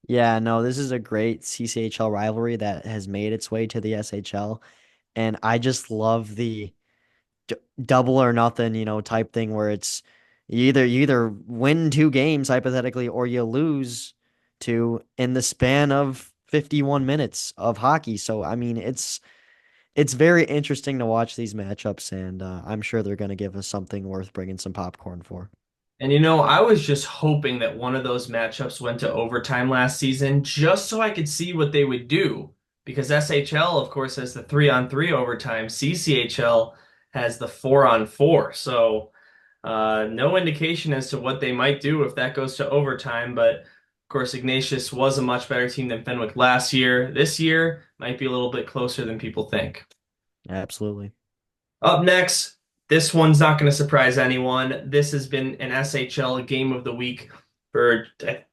Yeah, no, this is a great CCHL rivalry that has made its way to the SHL. And I just love the double or nothing, type thing where it's You either win 2 games hypothetically, or you lose two in the span of 51 minutes of hockey. So I mean, it's very interesting to watch these matchups, and I'm sure they're going to give us something worth bringing some popcorn for. And I was just hoping that one of those matchups went to overtime last season just so I could see what they would do. Because SHL, of course, has the 3-on-3 overtime. CCHL has the 4-on-4. So no indication as to what they might do if that goes to overtime. But of course, Ignatius was a much better team than Fenwick last year. This year might be a little bit closer than people think. Absolutely. Up next, this one's not going to surprise anyone. This has been an SHL game of the week for I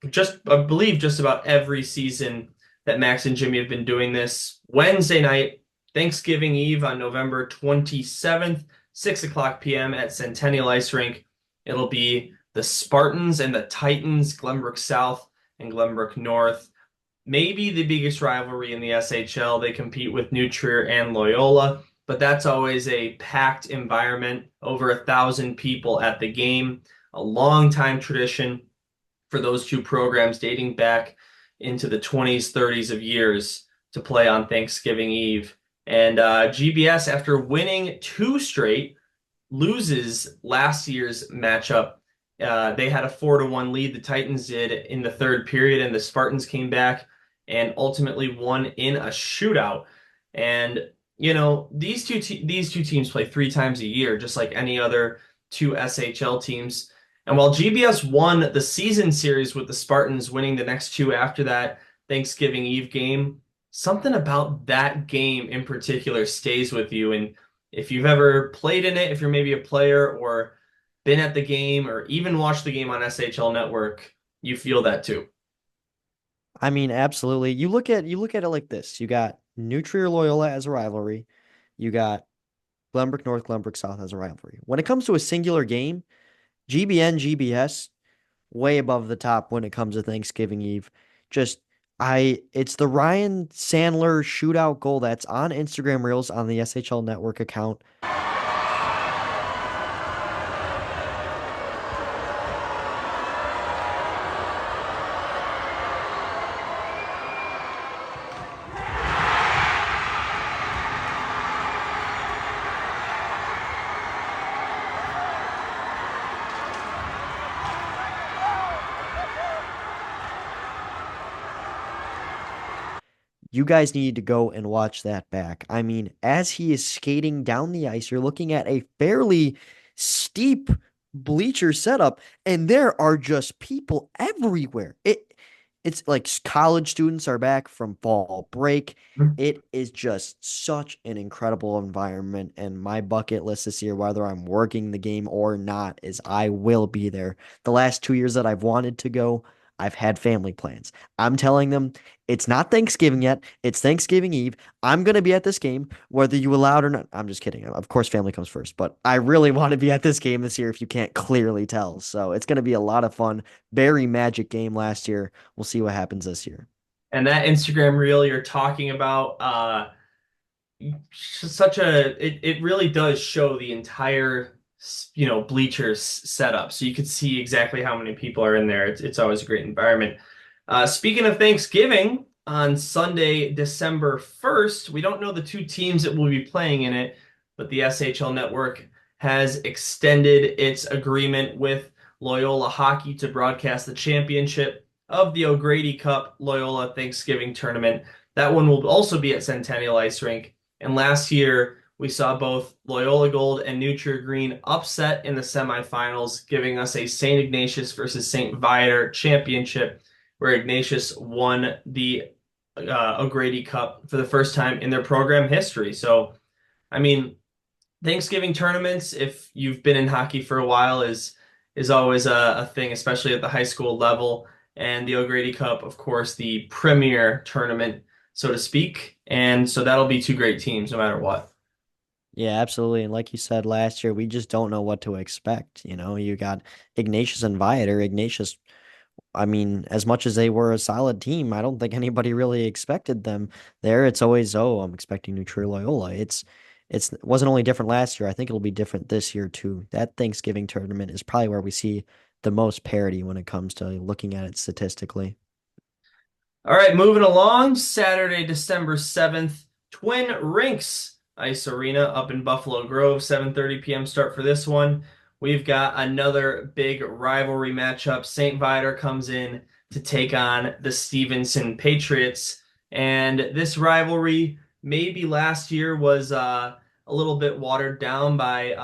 believe, just about every season that Max and Jimmy have been doing this. Wednesday night, Thanksgiving Eve on November 27th, 6 o'clock p.m. at Centennial Ice Rink. It'll be the Spartans and the Titans, Glenbrook South and Glenbrook North. Maybe the biggest rivalry in the SHL. They compete with New Trier and Loyola, but that's always a packed environment, over 1,000 people at the game. A long time tradition for those two programs dating back into the 20s, 30s of years to play on Thanksgiving Eve. And GBS, after winning two straight, loses last year's matchup. They had a 4-1 lead. The Titans did in the third period, and the Spartans came back and ultimately won in a shootout. And these two teams play 3 times a year, just like any other two SHL teams. And while GBS won the season series with the Spartans, winning the next two after that Thanksgiving Eve game, something about that game in particular stays with you. And if you've ever played in it, if you're maybe a player or been at the game or even watched the game on SHL Network, you feel that too. I mean, absolutely. You look at it like this. You got New Trier Loyola as a rivalry. You got Glenbrook North, Glenbrook South as a rivalry. When it comes to a singular game, GBN, GBS, way above the top when it comes to Thanksgiving Eve. Just it's the Ryan Sandler shootout goal that's on Instagram Reels on the SHL Network account. You guys need to go and watch that back. I mean, as he is skating down the ice, you're looking at a fairly steep bleacher setup, and there are just people everywhere. It's like college students are back from fall break. It is just such an incredible environment, and my bucket list this year, whether I'm working the game or not, is I will be there. The last 2 years that I've wanted to go, I've had family plans. I'm telling them it's not Thanksgiving yet. It's Thanksgiving Eve. I'm going to be at this game, whether you allow it or not. I'm just kidding. Of course, family comes first, but I really want to be at this game this year if you can't clearly tell. So it's going to be a lot of fun. Very magic game last year. We'll see what happens this year. And that Instagram reel you're talking about, it really does show the entire bleachers setup, so you could see exactly how many people are in there. It's always a great environment. Speaking of Thanksgiving, on Sunday, December 1st, we don't know the two teams that will be playing in it, but the SHL Network has extended its agreement with Loyola Hockey to broadcast the championship of the O'Grady Cup Loyola Thanksgiving Tournament. That one will also be at Centennial Ice Rink. And last year, we saw both Loyola Gold and New Trier Green upset in the semifinals, giving us a St. Ignatius versus St. Viator championship, where Ignatius won the O'Grady Cup for the first time in their program history. So, I mean, Thanksgiving tournaments, if you've been in hockey for a while, is always a thing, especially at the high school level. And the O'Grady Cup, of course, the premier tournament, so to speak. And so that'll be two great teams no matter what. Yeah, absolutely. And like you said last year, we just don't know what to expect. You got Ignatius and Viator. Ignatius, I mean, as much as they were a solid team, I don't think anybody really expected them there. It's always, oh, I'm expecting New Trier Loyola. It wasn't only different last year. I think it'll be different this year too. That Thanksgiving tournament is probably where we see the most parity when it comes to looking at it statistically. All right, moving along. Saturday, December 7th, Twin Rinks Ice Arena up in Buffalo Grove, 7:30 p.m. start for this one. We've got another big rivalry matchup. St. Viator comes in to take on the Stevenson Patriots. And this rivalry, maybe last year, was a little bit watered down by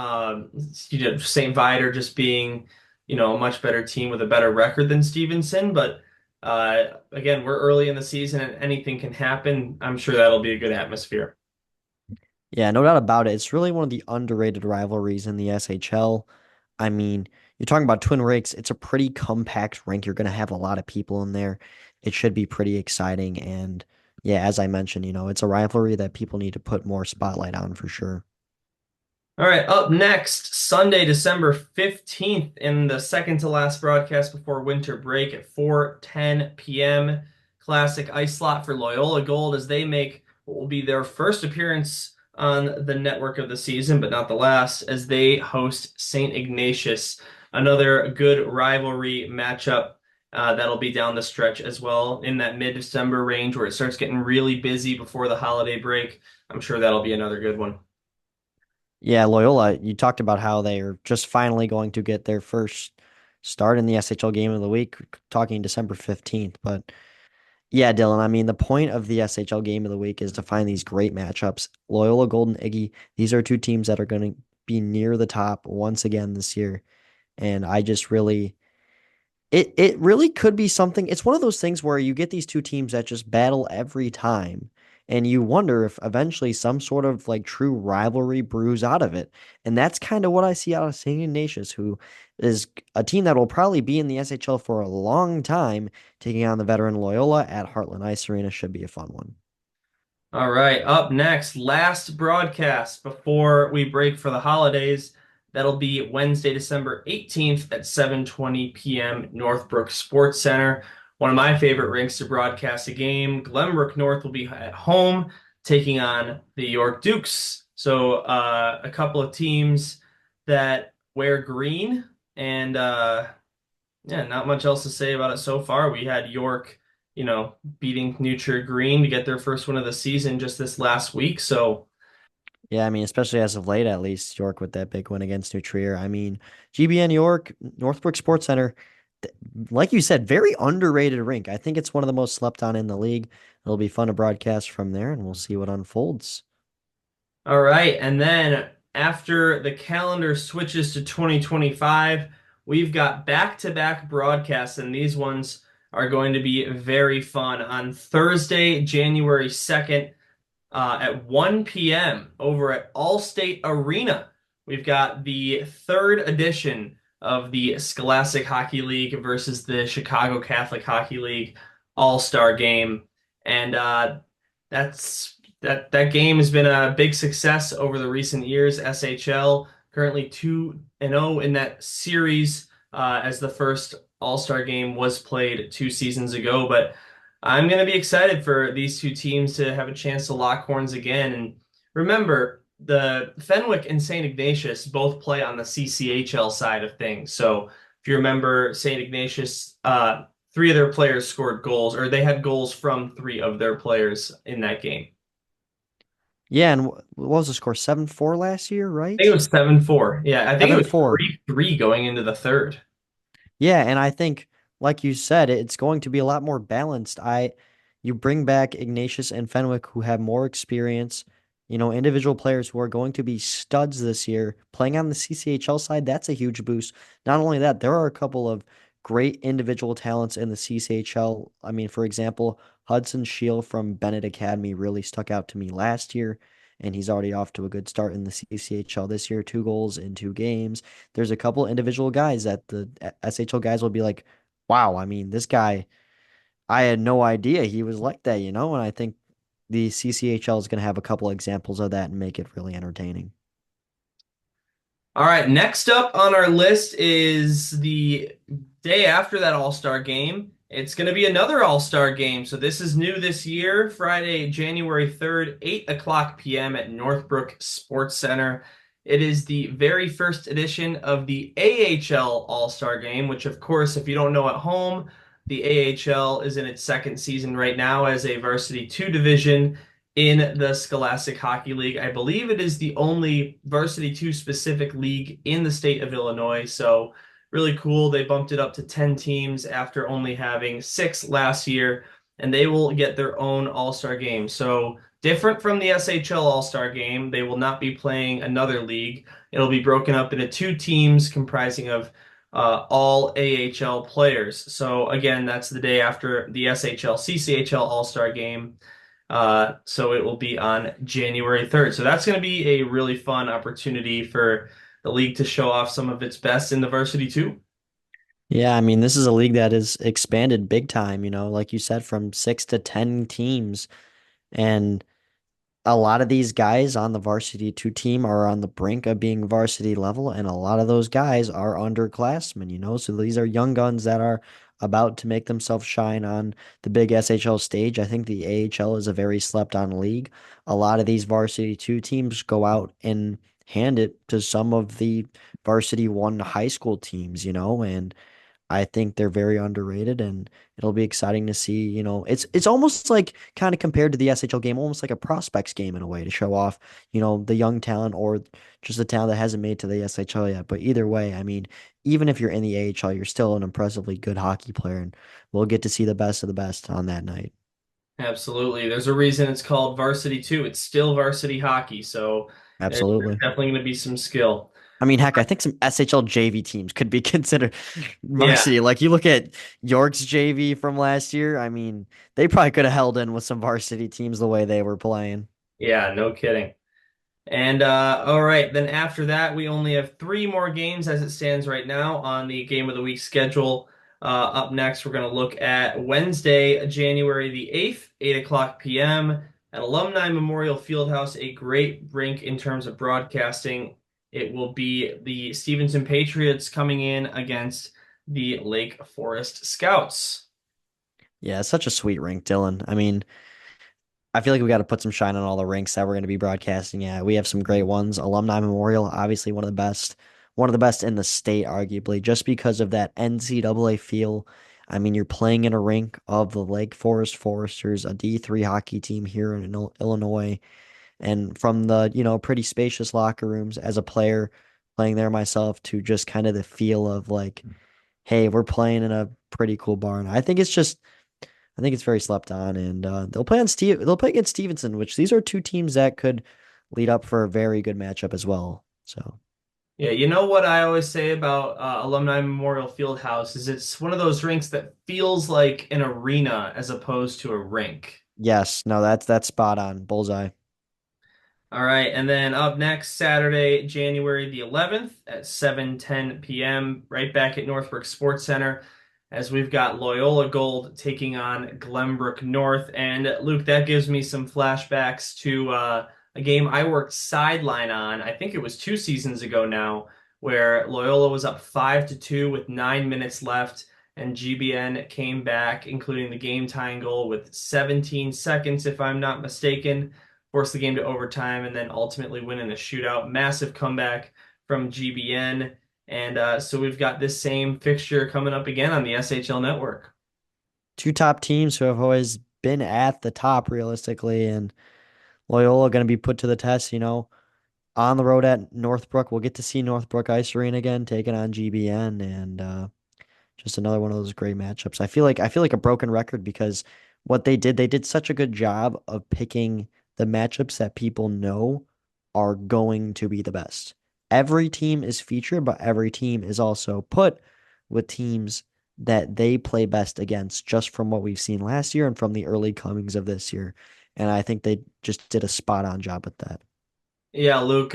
St. Viator just being, a much better team with a better record than Stevenson. But again, we're early in the season and anything can happen. I'm sure that'll be a good atmosphere. Yeah, no doubt about it. It's really one of the underrated rivalries in the SHL. I mean, you're talking about Twin Rinks. It's a pretty compact rink. You're going to have a lot of people in there. It should be pretty exciting. And yeah, as I mentioned, it's a rivalry that people need to put more spotlight on for sure. All right, up next, Sunday, December 15th, in the second to last broadcast before winter break at 4:10 p.m. Classic ice slot for Loyola Gold as they make what will be their first appearance on the network of the season, but not the last, as they host St. Ignatius. Another good rivalry matchup that'll be down the stretch as well in that mid-December range where it starts getting really busy before the holiday break. I'm sure that'll be another good one. Yeah, Loyola, you talked about how they are just finally going to get their first start in the SHL game of the week, talking December 15th. But yeah, Dylan, I mean, the point of the SHL game of the week is to find these great matchups. Loyola Golden Iggy, these are two teams that are going to be near the top once again this year. And I just really it really could be something. It's one of those things where you get these two teams that just battle every time, and you wonder if eventually some sort of like true rivalry brews out of it. And that's kind of what I see out of St. Ignatius, who is a team that will probably be in the SHL for a long time, taking on the veteran Loyola at Heartland Ice Arena. Should be a fun one. All right, up next, last broadcast before we break for the holidays. That'll be Wednesday, December 18th at 7:20 p.m. Northbrook Sports Center. One of my favorite rinks to broadcast a game. Glenbrook North will be at home taking on the York Dukes. So a couple of teams that wear green and yeah, not much else to say about it so far. We had York, beating New Trier Green to get their first win of the season just this last week. So, Yeah, I mean, especially as of late, at least York with that big win against New Trier. I mean, GBN York, Northbrook Sports Center, like you said, very underrated rink. I think it's one of the most slept on in the league. It'll be fun to broadcast from there, and we'll see what unfolds. all right. And then after the calendar switches to 2025, we've got back-to-back broadcasts, and these ones are going to be very fun. On Thursday, January 2nd, at 1 p.m. over at Allstate Arena. We've got the third edition of the Scholastic Hockey League versus the Chicago Catholic Hockey League All-Star Game. And that game has been a big success over the recent years. SHL currently 2-0 in that series as the first All-Star game was played 2 seasons ago. But I'm going to be excited for these two teams to have a chance to lock horns again. And remember, the Fenwick and St. Ignatius both play on the CCHL side of things. So if you remember, St. Ignatius, three of their players scored goals, or they had goals from three of their players in that game. Yeah, and what was the score? 7-4 last year, I think it right? was 7-4. Yeah, I think it was 7-4. 3-3 going into the third. Yeah, and I think, like you said, it's going to be a lot more balanced. You bring back Ignatius and Fenwick, who have more experience, individual players who are going to be studs this year, playing on the CCHL side. That's a huge boost. Not only that, there are a couple of great individual talents in the CCHL. I mean, for example, Hudson Scheel from Bennett Academy really stuck out to me last year, and he's already off to a good start in the CCHL this year, 2 goals in 2 games. There's a couple individual guys that the SHL guys will be like, wow, I mean, this guy, I had no idea he was like that, and I think the CCHL is going to have a couple examples of that and make it really entertaining. All right, next up on our list is the day after that All-Star game. It's going to be another All-Star game. So this is new this year, Friday, January 3rd, 8 o'clock p.m. at Northbrook Sports Center. It is the very first edition of the AHL All-Star Game, which, of course, if you don't know at home, the AHL is in its second season right now as a Varsity 2 division in the Scholastic Hockey League. I believe it is the only Varsity 2 specific league in the state of Illinois. So really cool. They bumped it up to 10 teams after only having 6 last year, and they will get their own All-Star game. So different from the SHL All-Star game, they will not be playing another league. It'll be broken up into 2 teams comprising of all AHL players. So again, that's the day after the SHL CCHL All-Star game. So it will be on January 3rd. So that's going to be a really fun opportunity for the league to show off some of its best in the varsity too. Yeah, I mean, this is a league that is expanded big time, like you said, from 6 to 10 teams. And a lot of these guys on the varsity two team are on the brink of being varsity level, and a lot of those guys are underclassmen, so these are young guns that are about to make themselves shine on the big SHL stage. I think the AHL is a very slept on league. A lot of these varsity two teams go out and hand it to some of the varsity one high school teams, and I think they're very underrated, and it'll be exciting to see. It's almost like kind of compared to the SHL game, almost like a prospects game in a way to show off, the young talent or just the talent that hasn't made to the SHL yet. But either way, I mean, even if you're in the AHL, you're still an impressively good hockey player, and we'll get to see the best of the best on that night. Absolutely. There's a reason it's called varsity too. It's still varsity hockey, so there's Absolutely. definitely going to be some skill. I mean, heck, I think some SHL JV teams could be considered Yeah, varsity. Like you look at York's JV from last year. I mean, they probably could have held in with some varsity teams the way they were playing. yeah, no kidding. And all right, then after that, we only have 3 more games as it stands right now on the Game of the Week schedule. Up next, we're going to look at Wednesday, January the 8th, 8 o'clock p.m. at Alumni Memorial Fieldhouse, a great rink in terms of broadcasting. It will be the Stevenson Patriots coming in against the Lake Forest Scouts. Yeah, it's such a sweet rink, Dylan. I mean, I feel like we got to put some shine on all the rinks that we're going to be broadcasting at. We have some great ones. Alumni Memorial, obviously one of the best in the state, arguably, just because of that NCAA feel. I mean, you're playing in a rink of the Lake Forest Foresters, a D3 hockey team here in Illinois. And from the, pretty spacious locker rooms as a player playing there myself to just kind of the feel of like, hey, we're playing in a pretty cool barn. I think it's very slept on, and they'll play against Stevenson, which these are two teams that could lead up for a very good matchup as well. So Yeah, you know what I always say about Alumni Memorial Fieldhouse is it's one of those rinks that feels like an arena as opposed to a rink. yes, no, that's spot on, bullseye. All right, and then up next, Saturday, January the 11th at 7:10 p.m., right back at Northbrook Sports Center, as we've got Loyola Gold taking on Glenbrook North. And Luke, that gives me some flashbacks to a game I worked sideline on. I think it was 2 seasons ago now, where Loyola was up 5-2 with 9 minutes left, and GBN came back, including the game tying goal with 17 seconds, if I'm not mistaken, force the game to overtime, and then ultimately win in a shootout. Massive comeback from GBN. And so we've got this same fixture coming up again on the SHL network. Two top teams who have always been at the top realistically, and Loyola going to be put to the test, on the road at Northbrook. We'll get to see Northbrook Ice Arena again, taking on GBN, and just another one of those great matchups. I feel like a broken record because what they did such a good job of picking the matchups that people know are going to be the best. Every team is featured, but every team is also put with teams that they play best against, just from what we've seen last year and from the early comings of this year. And I think they just did a spot on job with that. Yeah, Luke,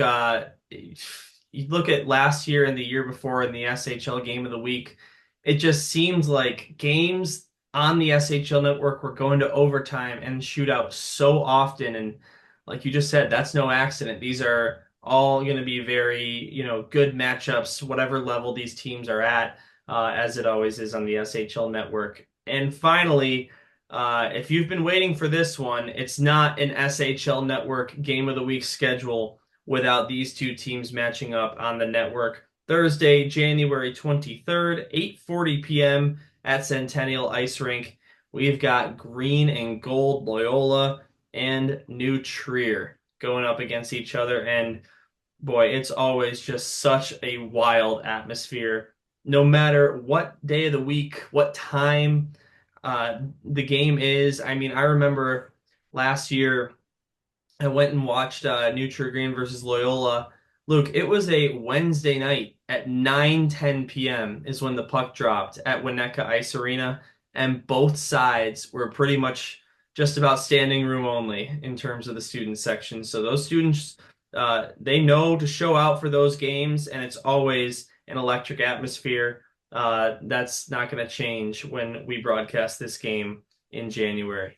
you look at last year and the year before in the SHL Game of the Week, it just seems like games on the SHL network were going to overtime and shootout so often. And like you just said, that's no accident. These are all going to be very, good matchups, whatever level these teams are at, as it always is on the SHL network. And finally, if you've been waiting for this one, it's not an SHL Network Game of the Week schedule without these two teams matching up on the network. Thursday, January 23rd, 8:40 p.m. at Centennial Ice Rink. We've got Green and Gold Loyola and New Trier going up against each other. And boy, it's always just such a wild atmosphere. No matter what day of the week, what time the game is. I mean, I remember last year I went and watched New True Green versus Loyola. Luke, it was a Wednesday night at 9:10 p.m. is when the puck dropped at Winnetka Ice Arena, and both sides were pretty much just about standing room only in terms of the student section. So those students, they know to show out for those games, and it's always an electric atmosphere. That's not going to change when we broadcast this game in January.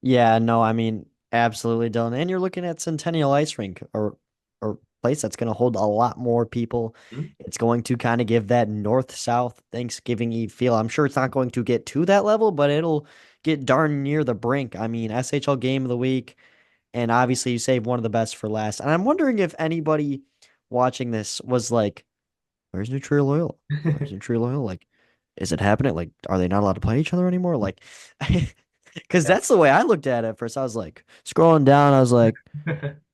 Yeah, no, I mean, absolutely, Dylan. And you're looking at Centennial Ice Rink or place that's going to hold a lot more people. Mhm. It's going to kind of give that north-south Thanksgiving Eve feel. I'm sure it's not going to get to that level, but it'll get darn near the brink. I mean, SHL Game of the Week, and obviously you saved one of the best for last. And I'm wondering if anybody watching this was like, "Where's New Trier Loyola? Where's New Trier Loyola? Like, is it happening? Like, are they not allowed to play each other anymore?" Like, because that's the way I looked at it at first. I was like scrolling down. I was like,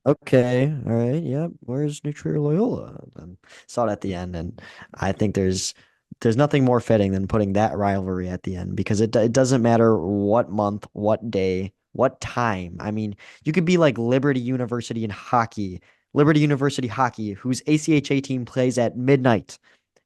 okay, all right, yeah. Where's New Trier Loyola? And saw it at the end, and I think there's nothing more fitting than putting that rivalry at the end because it doesn't matter what month, what day, what time. I mean, you could be like Liberty University in hockey, Liberty University hockey, whose ACHA team plays at midnight,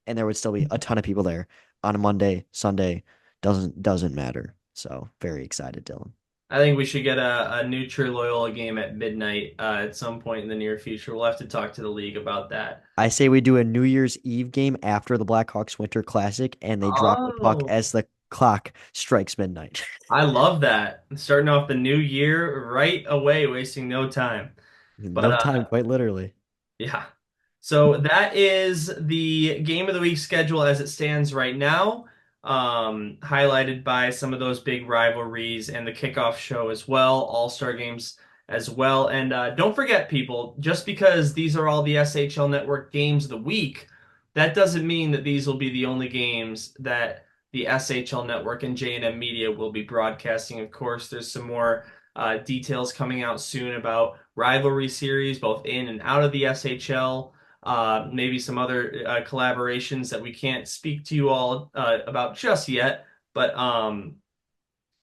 and there would still be a ton of people there on a Monday, Sunday. Doesn't matter. So very excited, Dylan. I think we should get a New True Loyola game at midnight at some point in the near future. We'll have to talk to the league about that. I say we do a New Year's Eve game after the Blackhawks Winter Classic, and they drop the puck Oh, as the clock strikes midnight. I love that. Starting off the new year right away, wasting no time. But No time, quite literally. yeah. So that is the game of the week schedule as it stands right now, highlighted by some of those big rivalries and the kickoff show as well, all-star games as well. And don't forget, people, just because these are all the SHL Network games of the week, that doesn't mean that these will be the only games that the SHL Network and J&M Media will be broadcasting. Of course, there's some more details coming out soon about rivalry series, both in and out of the SHL. Maybe some other collaborations that we can't speak to you all about just yet. But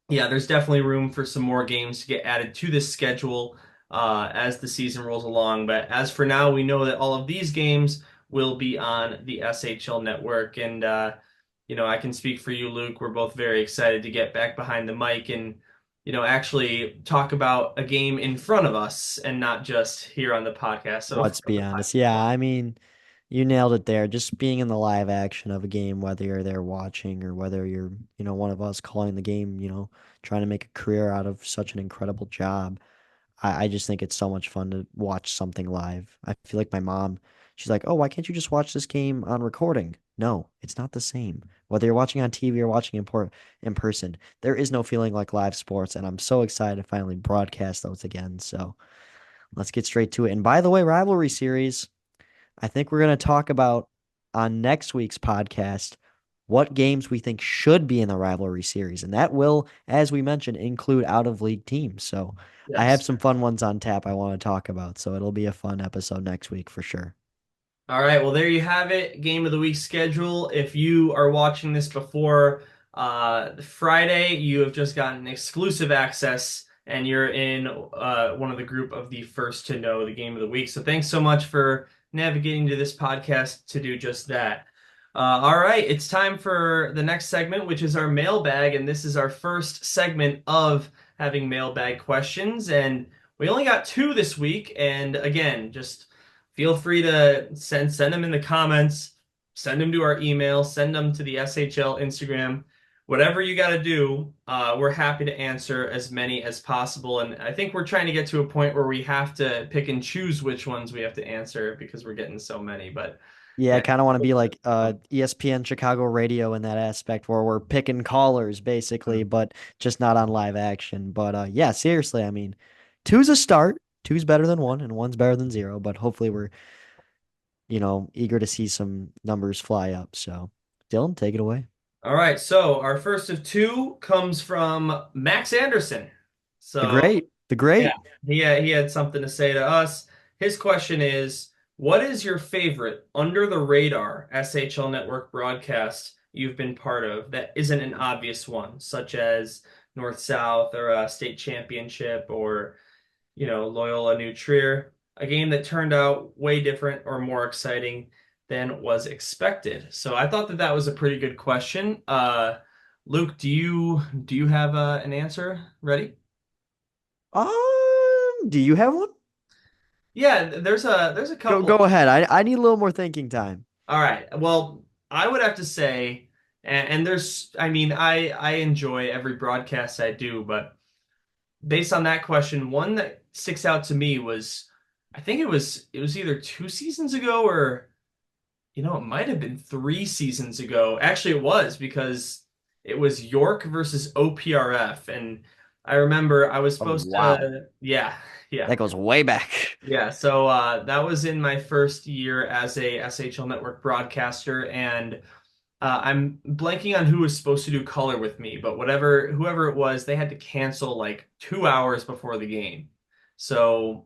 yeah, there's definitely room for some more games to get added to this schedule as the season rolls along. But as for now, we know that all of these games will be on the SHL network. And, I can speak for you, Luke. We're both very excited to get back behind the mic and, actually talk about a game in front of us and not just here on the podcast. So, Let's be honest. Yeah, I mean, you nailed it there. Just being in the live action of a game, whether you're there watching or whether you're, one of us calling the game, trying to make a career out of such an incredible job. I just think it's so much fun to watch something live. I feel like my mom, she's like, "Oh, why can't you just watch this game on recording?" No, it's not the same. Whether you're watching on TV or watching in person, there is no feeling like live sports, and I'm so excited to finally broadcast those again. So let's get straight to it. And by the way, rivalry series, I think we're going to talk about on next week's podcast what games we think should be in the rivalry series. And that will, as we mentioned, include out of league teams. So I have yes. some fun ones on tap I want to talk about. So it'll be a fun episode next week for sure. All right, well, there you have it. Game of the week schedule. If you are watching this before Friday, you have just gotten exclusive access and you're in one of the group of the first to know the game of the week. So thanks so much for navigating to this podcast to do just that. All right, it's time for the next segment, which is our mailbag. And this is our first segment of having mailbag questions. And we only got two this week. And again, just feel free to send them in the comments, send them to our email, send them to the SHL Instagram, whatever you got to do. We're happy to answer as many as possible. And I think we're trying to get to a point where we have to pick and choose which ones we have to answer because we're getting so many. But Yeah, I And kind of want to be like ESPN Chicago radio in that aspect where we're picking callers basically, but just not on live action. But yeah, seriously, I mean, two's a start. Two's better than one, and one's better than zero. But hopefully, we're eager to see some numbers fly up. So, Dylan, take it away. all right, so our first of two comes from Max Anderson. The So great, the yeah, great. he had something to say to us. His question is, what is your favorite under the radar SHL network broadcast you've been part of that isn't an obvious one, such as North South or a state championship or Loyola New Trier, a game that turned out way different or more exciting than was expected. So I thought that that was a pretty good question. Luke, do you have an answer ready? Do you have one? Yeah, there's a Go couple. ahead. I need a little more thinking time. All right. Well, I would have to say, and there's, I mean, I enjoy every broadcast I do, but based on that question, one that sticks out to me was, I think it was either 2 seasons ago or it might have been 3 seasons ago. Actually, it was because it was York versus OPRF, and I remember I was Oh, supposed wow. to, yeah, yeah. That goes way back. Yeah, so that was in my first year as a SHL Network broadcaster, and I'm blanking on who was supposed to do color with me, but whoever it was, they had to cancel like 2 hours before the game. So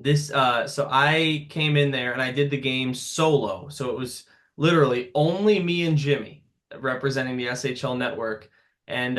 so I came in there and I did the game solo. So it was literally only me and Jimmy representing the SHL network. And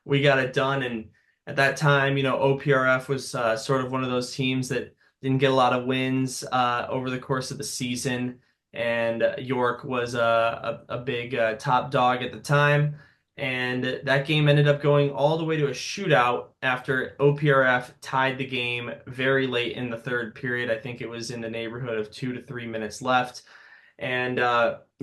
we got it done. And at that time, OPRF was sort of one of those teams that didn't get a lot of wins over the course of the season. And York was a big top dog at the time. And that game ended up going all the way to a shootout after OPRF tied the game very late in the third period. I think it was in the neighborhood of 2 to 3 minutes left. And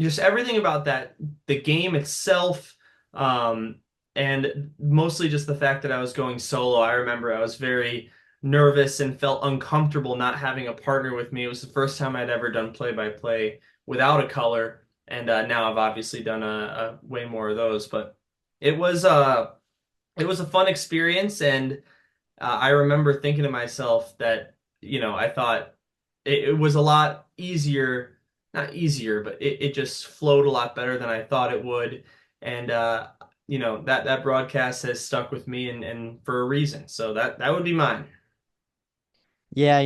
just everything about the game itself, um, and mostly just the fact that I was going solo. I remember I was very nervous and felt uncomfortable not having a partner with me. It was the first time I'd ever done play-by-play without a color. And now I've obviously done a way more of those, but it was uh it was a fun experience, and I remember thinking to myself that I thought it was a lot easier, not easier, but it just flowed a lot better than I thought it would, and that broadcast has stuck with me, and for a reason. So that would be mine. Yeah,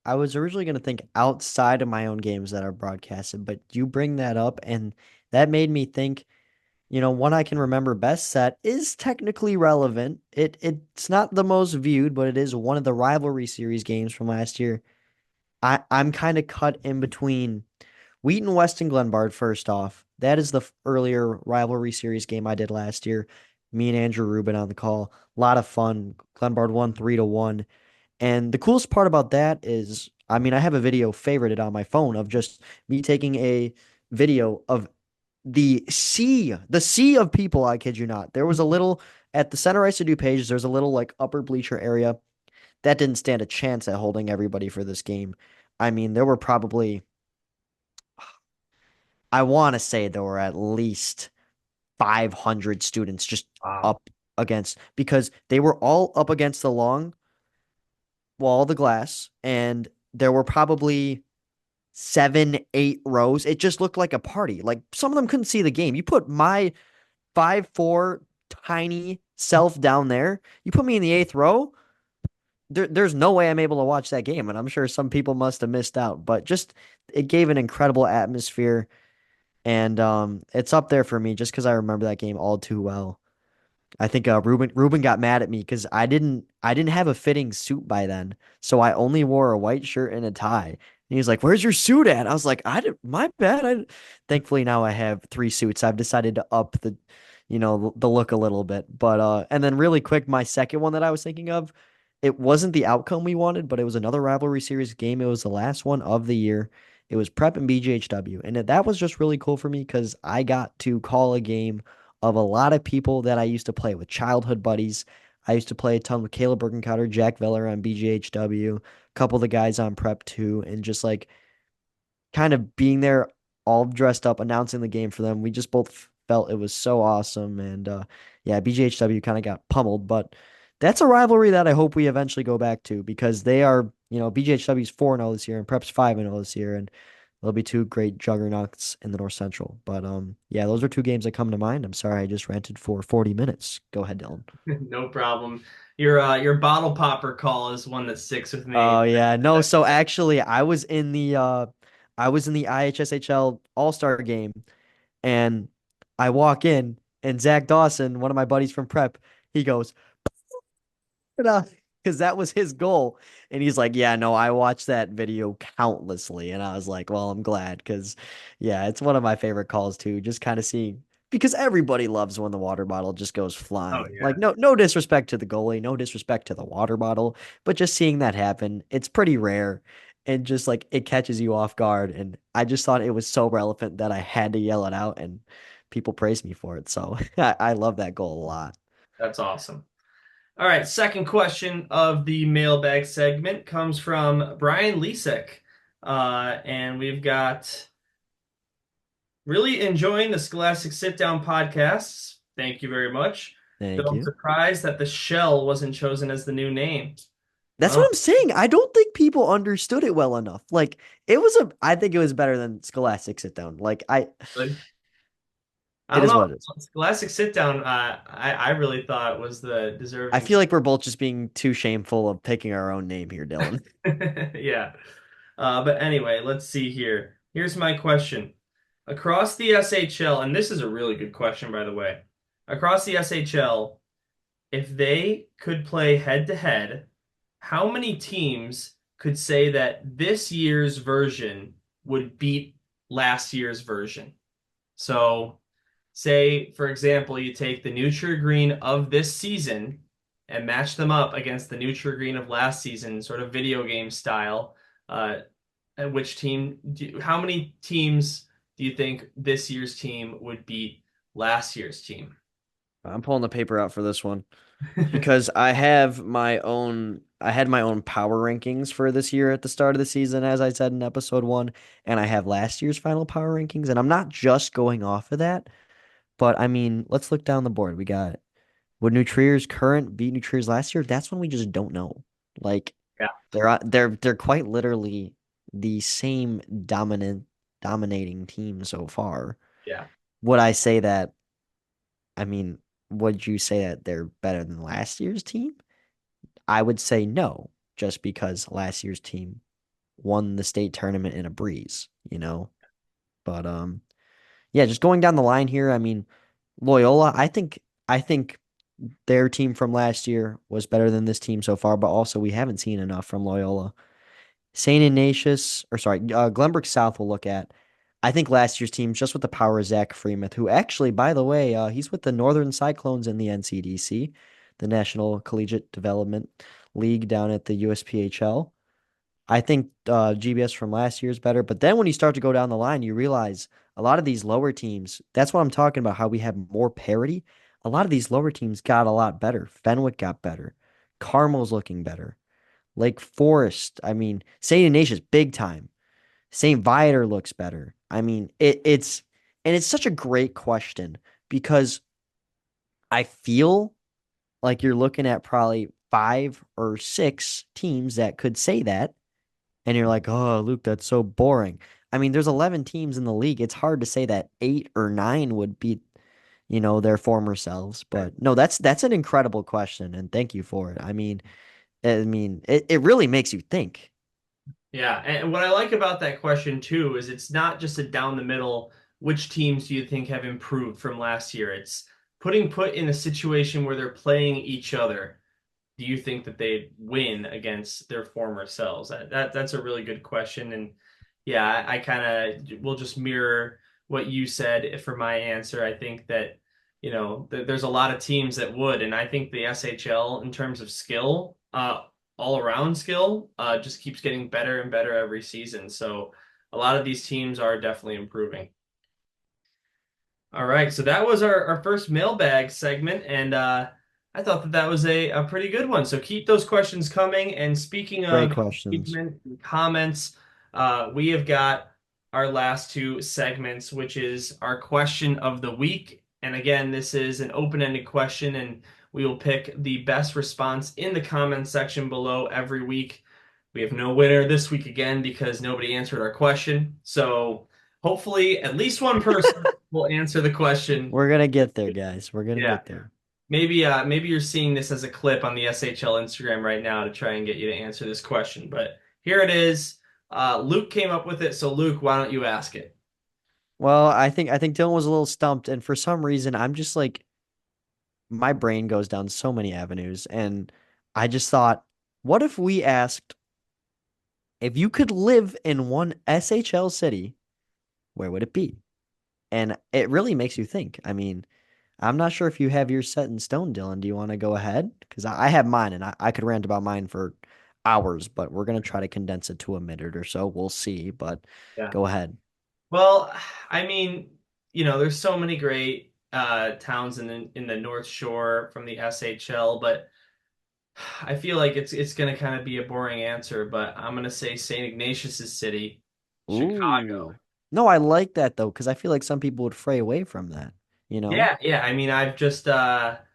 I was originally going to think outside of my own games that are broadcasted, but you bring that up and that made me think, one I can remember best set is technically relevant. It's not the most viewed, but it is one of the rivalry series games from last year. I'm kind of cut in between Wheaton West and Glenbard first off. That is the earlier rivalry series game I did last year. Me and Andrew Rubin on the call. A lot of fun. Glenbard won 3-1. And the coolest part about that is, I mean, I have a video favorited on my phone of just me taking a video of the sea of people. I kid you not. There was a little at the center ice to do pages. There's a little like upper bleacher area that didn't stand a chance at holding everybody for this game. I mean, there were probably, I want to say there were at least 500 students just Wow. up against because they were all up against the long wall of the glass, and there were probably 7, 8 rows. It just looked like a party. Like some of them couldn't see the game. You put my 5'4" tiny self down there, you put me in the eighth row. There's no way I'm able to watch that game, and I'm sure some people must have missed out. But just it gave an incredible atmosphere, and it's up there for me just because I remember that game all too well. I think Ruben got mad at me because I didn't have a fitting suit by then, so I only wore a white shirt and a tie. And he was like, "Where's your suit at?" I was like, "I did my bad." Thankfully now I have three suits. I've decided to up the look a little bit. But and then really quick, my second one that I was thinking of, it wasn't the outcome we wanted, but it was another rivalry series game. It was the last one of the year. It was Prep and BGHW, and that was just really cool for me because I got to call a game of a lot of people that I used to play with, childhood buddies. I used to play a ton with Caleb Bergencotter, Jack Veller on BGHW, a couple of the guys on Prep 2, and just like kind of being there all dressed up, announcing the game for them. We just both felt it was so awesome. And yeah, BGHW kind of got pummeled, but that's a rivalry that I hope we eventually go back to because they are, BGHW's 4-0 this year and Prep's 5-0 this year. And they'll be two great juggernauts in the North Central. But yeah, those are two games that come to mind. I'm sorry I just ranted for 40 minutes. Go ahead, Dylan. No problem. Your bottle popper call is one that sticks with me. Oh yeah, no. So actually, I was in the IHSHL All-Star game, and I walk in, and Zach Dawson, one of my buddies from prep, he goes, because that was his goal, and he's like, "Yeah, no, I watched that video countlessly," and I was like, "Well, I'm glad, because yeah, it's one of my favorite calls too. Just kind of seeing." Because everybody loves when the water bottle just goes Oh flying. yeah, Like no disrespect to the goalie, no disrespect to the water bottle, but just seeing that happen, it's pretty rare. And just like it catches you off guard. And I just thought it was so relevant that I had to yell it out and people praised me for it. So I love that goal a lot. that's awesome. All right, second question of the mailbag segment comes from Brian Lisek. And we've got really enjoying the Scholastic Sit-Down podcasts. Thank you very much. Though Thank I'm you. surprised that the shell wasn't chosen as the new name. That's what Oh, I'm saying. I don't think people understood it well enough. Like I think it was better than Scholastic Sit Down. Like really? I it don't is know. what it is. Scholastic Sit-Down, I really thought was the I deserving. feel like we're both just being too shameful of picking our own name here, Dylan. Yeah. But anyway, let's see here. Here's my question. Across the SHL, and this is a really good question, by the way. Across the SHL, if they could play head to head, how many teams could say that this year's version would beat last year's version? So, say, for example, you take the Nutri Green of this season and match them up against the Nutri Green of last season, sort of video game style. And which how many teams do you think this year's team would beat last year's team? I'm pulling the paper out for this one because I had my own power rankings for this year at the start of the season, as I said in episode 1, and I have last year's final power rankings, and I'm not just going off of that, but I mean, let's look down the board. We got would Nutrier's current beat Nutrier's last year? That's when we just don't know. Like Yeah, they're quite literally the same dominating team so far. yeah. Would I say that? I mean, would you say that they're better than last year's team? I would say no, just because last year's team won the state tournament in a breeze. But yeah, just going down the line here, I mean, Loyola, I think their team from last year was better than this team so far, but also we haven't seen enough from Loyola. St. Ignatius, or sorry, Glenbrook South we'll look at. I think last year's team, just with the power of Zach Freemuth, who actually, by the way, he's with the Northern Cyclones in the NCDC, the National Collegiate Development League down at the USPHL. I think GBS from last year is better, but then when you start to go down the line, you realize a lot of these lower teams, that's what I'm talking about, how we have more parity. A lot of these lower teams got a lot better. Fenwick got better. Carmel's looking better. Lake Forest, I mean, St. Ignatius, big time. St. Viator looks better. I mean, it's such a great question because I feel like you're looking at probably 5 or 6 teams that could say that. And you're like, oh, Luke, that's so boring. I mean, there's 11 teams in the league. It's hard to say that 8 or 9 would beat, their former selves. But no, that's an incredible question, and thank you for it. I mean, it really makes you think. Yeah, and what I like about that question too is it's not just a down the middle, which teams do you think have improved from last year? It's put in a situation where they're playing each other. Do you think that they'd win against their former selves? That's a really good question. And yeah, I kind of will just mirror what you said for my answer. I think that, there's a lot of teams that would, and I think the SHL in terms of skill, all around skill, just keeps getting better and better every season. So a lot of these teams are definitely improving. All right, so that was our first mailbag segment, and I thought that that was a pretty good one. So keep those questions coming. And speaking Great of questions. engagement and comments, we have got our last two segments, which is our question of the week. And again, this is an open-ended question, and we will pick the best response in the comments section below every week. We have no winner this week again because nobody answered our question. So hopefully at least one person will answer the question. We're gonna get there, guys. We're gonna Yeah. get there. Maybe you're seeing this as a clip on the SHL Instagram right now to try and get you to answer this question. But here it is. Luke came up with it, so Luke, why don't you ask it? Well, I think Dylan was a little stumped, and for some reason, I'm just like my brain goes down so many avenues, and I just thought, what if we asked if you could live in one SHL city, where would it be? And it really makes you think. I mean, I'm not sure if you have yours set in stone, Dylan. Do you want to go ahead? Because I have mine, and I could rant about mine for hours, but we're gonna try to condense it to a minute or so. We'll see, but Yeah. go ahead. Well, I mean, there's so many great towns in the North Shore from the SHL, but I feel like it's gonna kind of be a boring answer, but I'm gonna say St. Ignatius's City, Chicago. Ooh. No, I like that though, because I feel like some people would fray away from that, you know? Yeah, yeah. I mean, I've just I've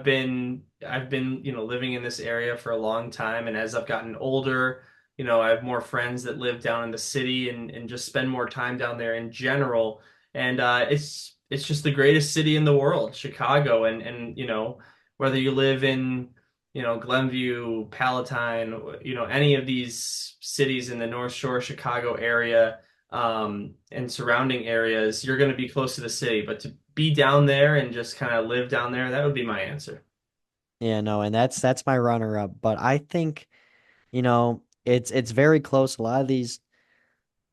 been, living in this area for a long time, and as I've gotten older, I have more friends that live down in the city and just spend more time down there in general. And it's just the greatest city in the world, Chicago. And whether you live in, Glenview, Palatine, any of these cities in the North Shore, Chicago area, and surrounding areas, you're going to be close to the city. But to be down there and just kind of live down there, that would be my answer. Yeah, no, and that's my runner up. But I think, it's very close. A lot of these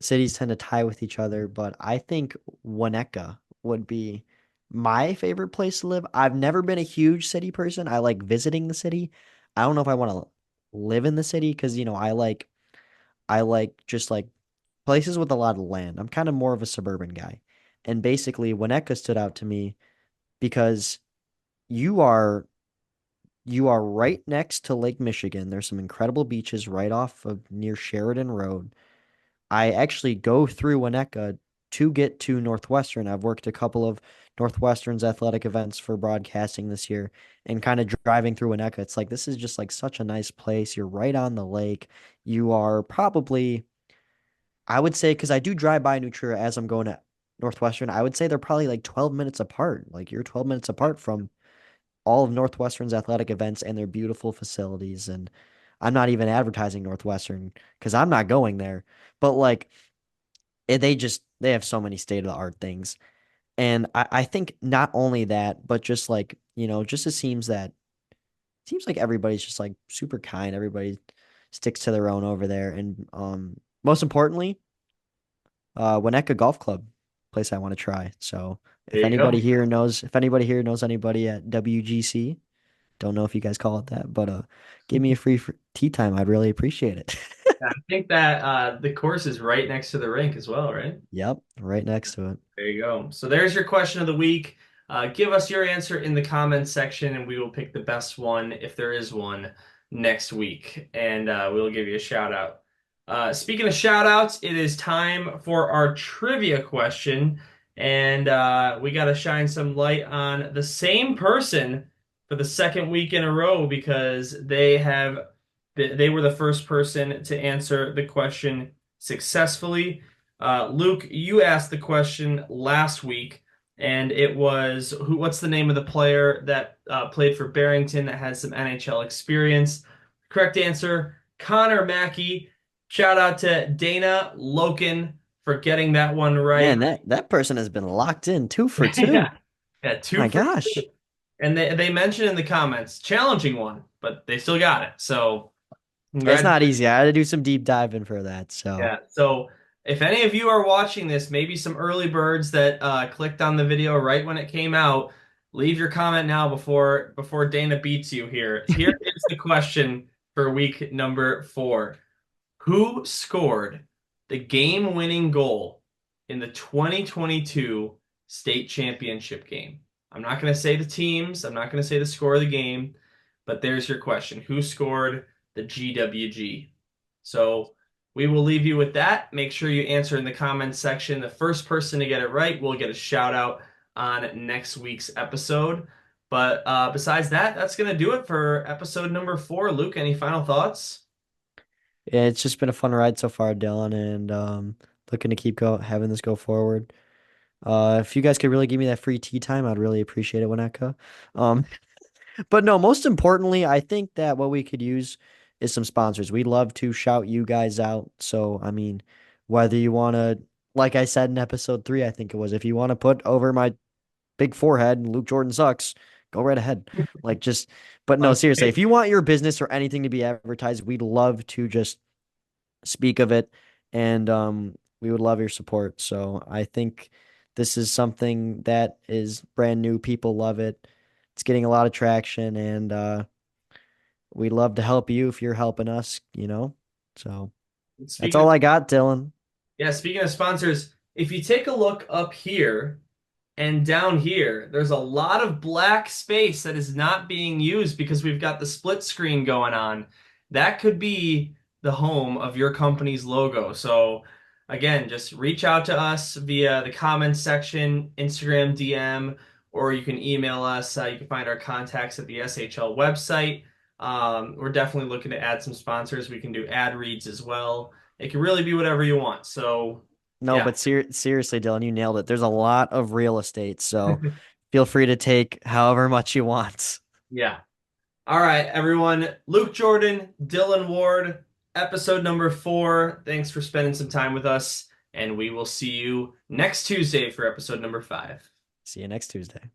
cities tend to tie with each other, but I think Winnetka would be my favorite place to live. I've never been a huge city person. I like visiting the city. I don't know if I want to live in the city because, I like just like places with a lot of land. I'm kind of more of a suburban guy. And basically, Winnetka stood out to me because you are you are right next to Lake Michigan. There's some incredible beaches right off of near Sheridan Road. I actually go through Winnetka to get to Northwestern. I've worked a couple of Northwestern's athletic events for broadcasting this year and kind of driving through Winnetka. It's like this is just like such a nice place. You're right on the lake. You are probably, I would say, because I do drive by New Trier as I'm going to Northwestern, I would say they're probably like 12 minutes apart. Like you're 12 minutes apart from all of Northwestern's athletic events and their beautiful facilities. And I'm not even advertising Northwestern because I'm not going there. But like they have so many state of the art things. And I think not only that, but just like, just it seems like everybody's just like super kind. Everybody sticks to their own over there. And most importantly, Winnetka Golf Club, place I want to try. So There you go. if anybody here knows anybody at WGC, don't know if you guys call it that, but give me a free tea time. I'd really appreciate it. I think that the course is right next to the rink as well, right? Yep, right next to it. There you go. So there's your question of the week. Give us your answer in the comments section, and we will pick the best one, if there is one, next week. And we'll give you a shout out. Speaking of shout outs, it is time for our trivia question. And we got to shine some light on the same person for the second week in a row because they were the first person to answer the question successfully. Luke, you asked the question last week, and it was what's the name of the player that played for Barrington that has some NHL experience? Correct answer, Connor Mackey. Shout out to Dana Loken for getting that one right. Man, that person has been locked in 2 for 2. Yeah, yeah, two My for gosh. two. And they mentioned in the comments, challenging one, but they still got it. So It's not congratulations. easy. I had to do some deep diving for that. So, Yeah. So if any of you are watching this, maybe some early birds that clicked on the video right when it came out, leave your comment now before Dana beats you here. Here is the question for week number 4. Who scored the game-winning goal in the 2022 state championship game? I'm not going to say the teams. I'm not going to say the score of the game, but there's your question. Who scored the GWG? So we will leave you with that. Make sure you answer in the comments section. The first person to get it right will get a shout out on next week's episode. But besides that, that's going to do it for episode number 4. Luke, any final thoughts? Yeah, it's just been a fun ride so far, Dylan, and looking to keep having this go forward. If you guys could really give me that free tea time, I'd really appreciate it, Winnetka. Um, but no, most importantly, I think that what we could use is some sponsors. We'd love to shout you guys out. So, I mean, whether you want to, like I said in episode 3, I think it was, if you want to put over my big forehead, Luke Jorden sucks, go right ahead. Like just, but no, Like, seriously, if you want your business or anything to be advertised, we'd love to just speak of it, and we would love your support. So I think this is something that is brand new. People love it. It's getting a lot of traction, and we'd love to help you if you're helping us. So that's speaking all of I got, Dylan. Yeah, speaking of sponsors, if you take a look up here and down here, there's a lot of black space that is not being used because we've got the split screen going on. That could be the home of your company's logo. So again, just reach out to us via the comments section, Instagram DM, or you can email us. You can find our contacts at the SHL website. We're definitely looking to add some sponsors. We can do ad reads as well. It can really be whatever you want. So No, yeah, but seriously, Dylan, you nailed it. There's a lot of real estate, so feel free to take however much you want. yeah. All right, everyone. Luke Jorden, Dylan Ward, episode number 4. Thanks for spending some time with us, and we will see you next Tuesday for episode number 5. See you next Tuesday.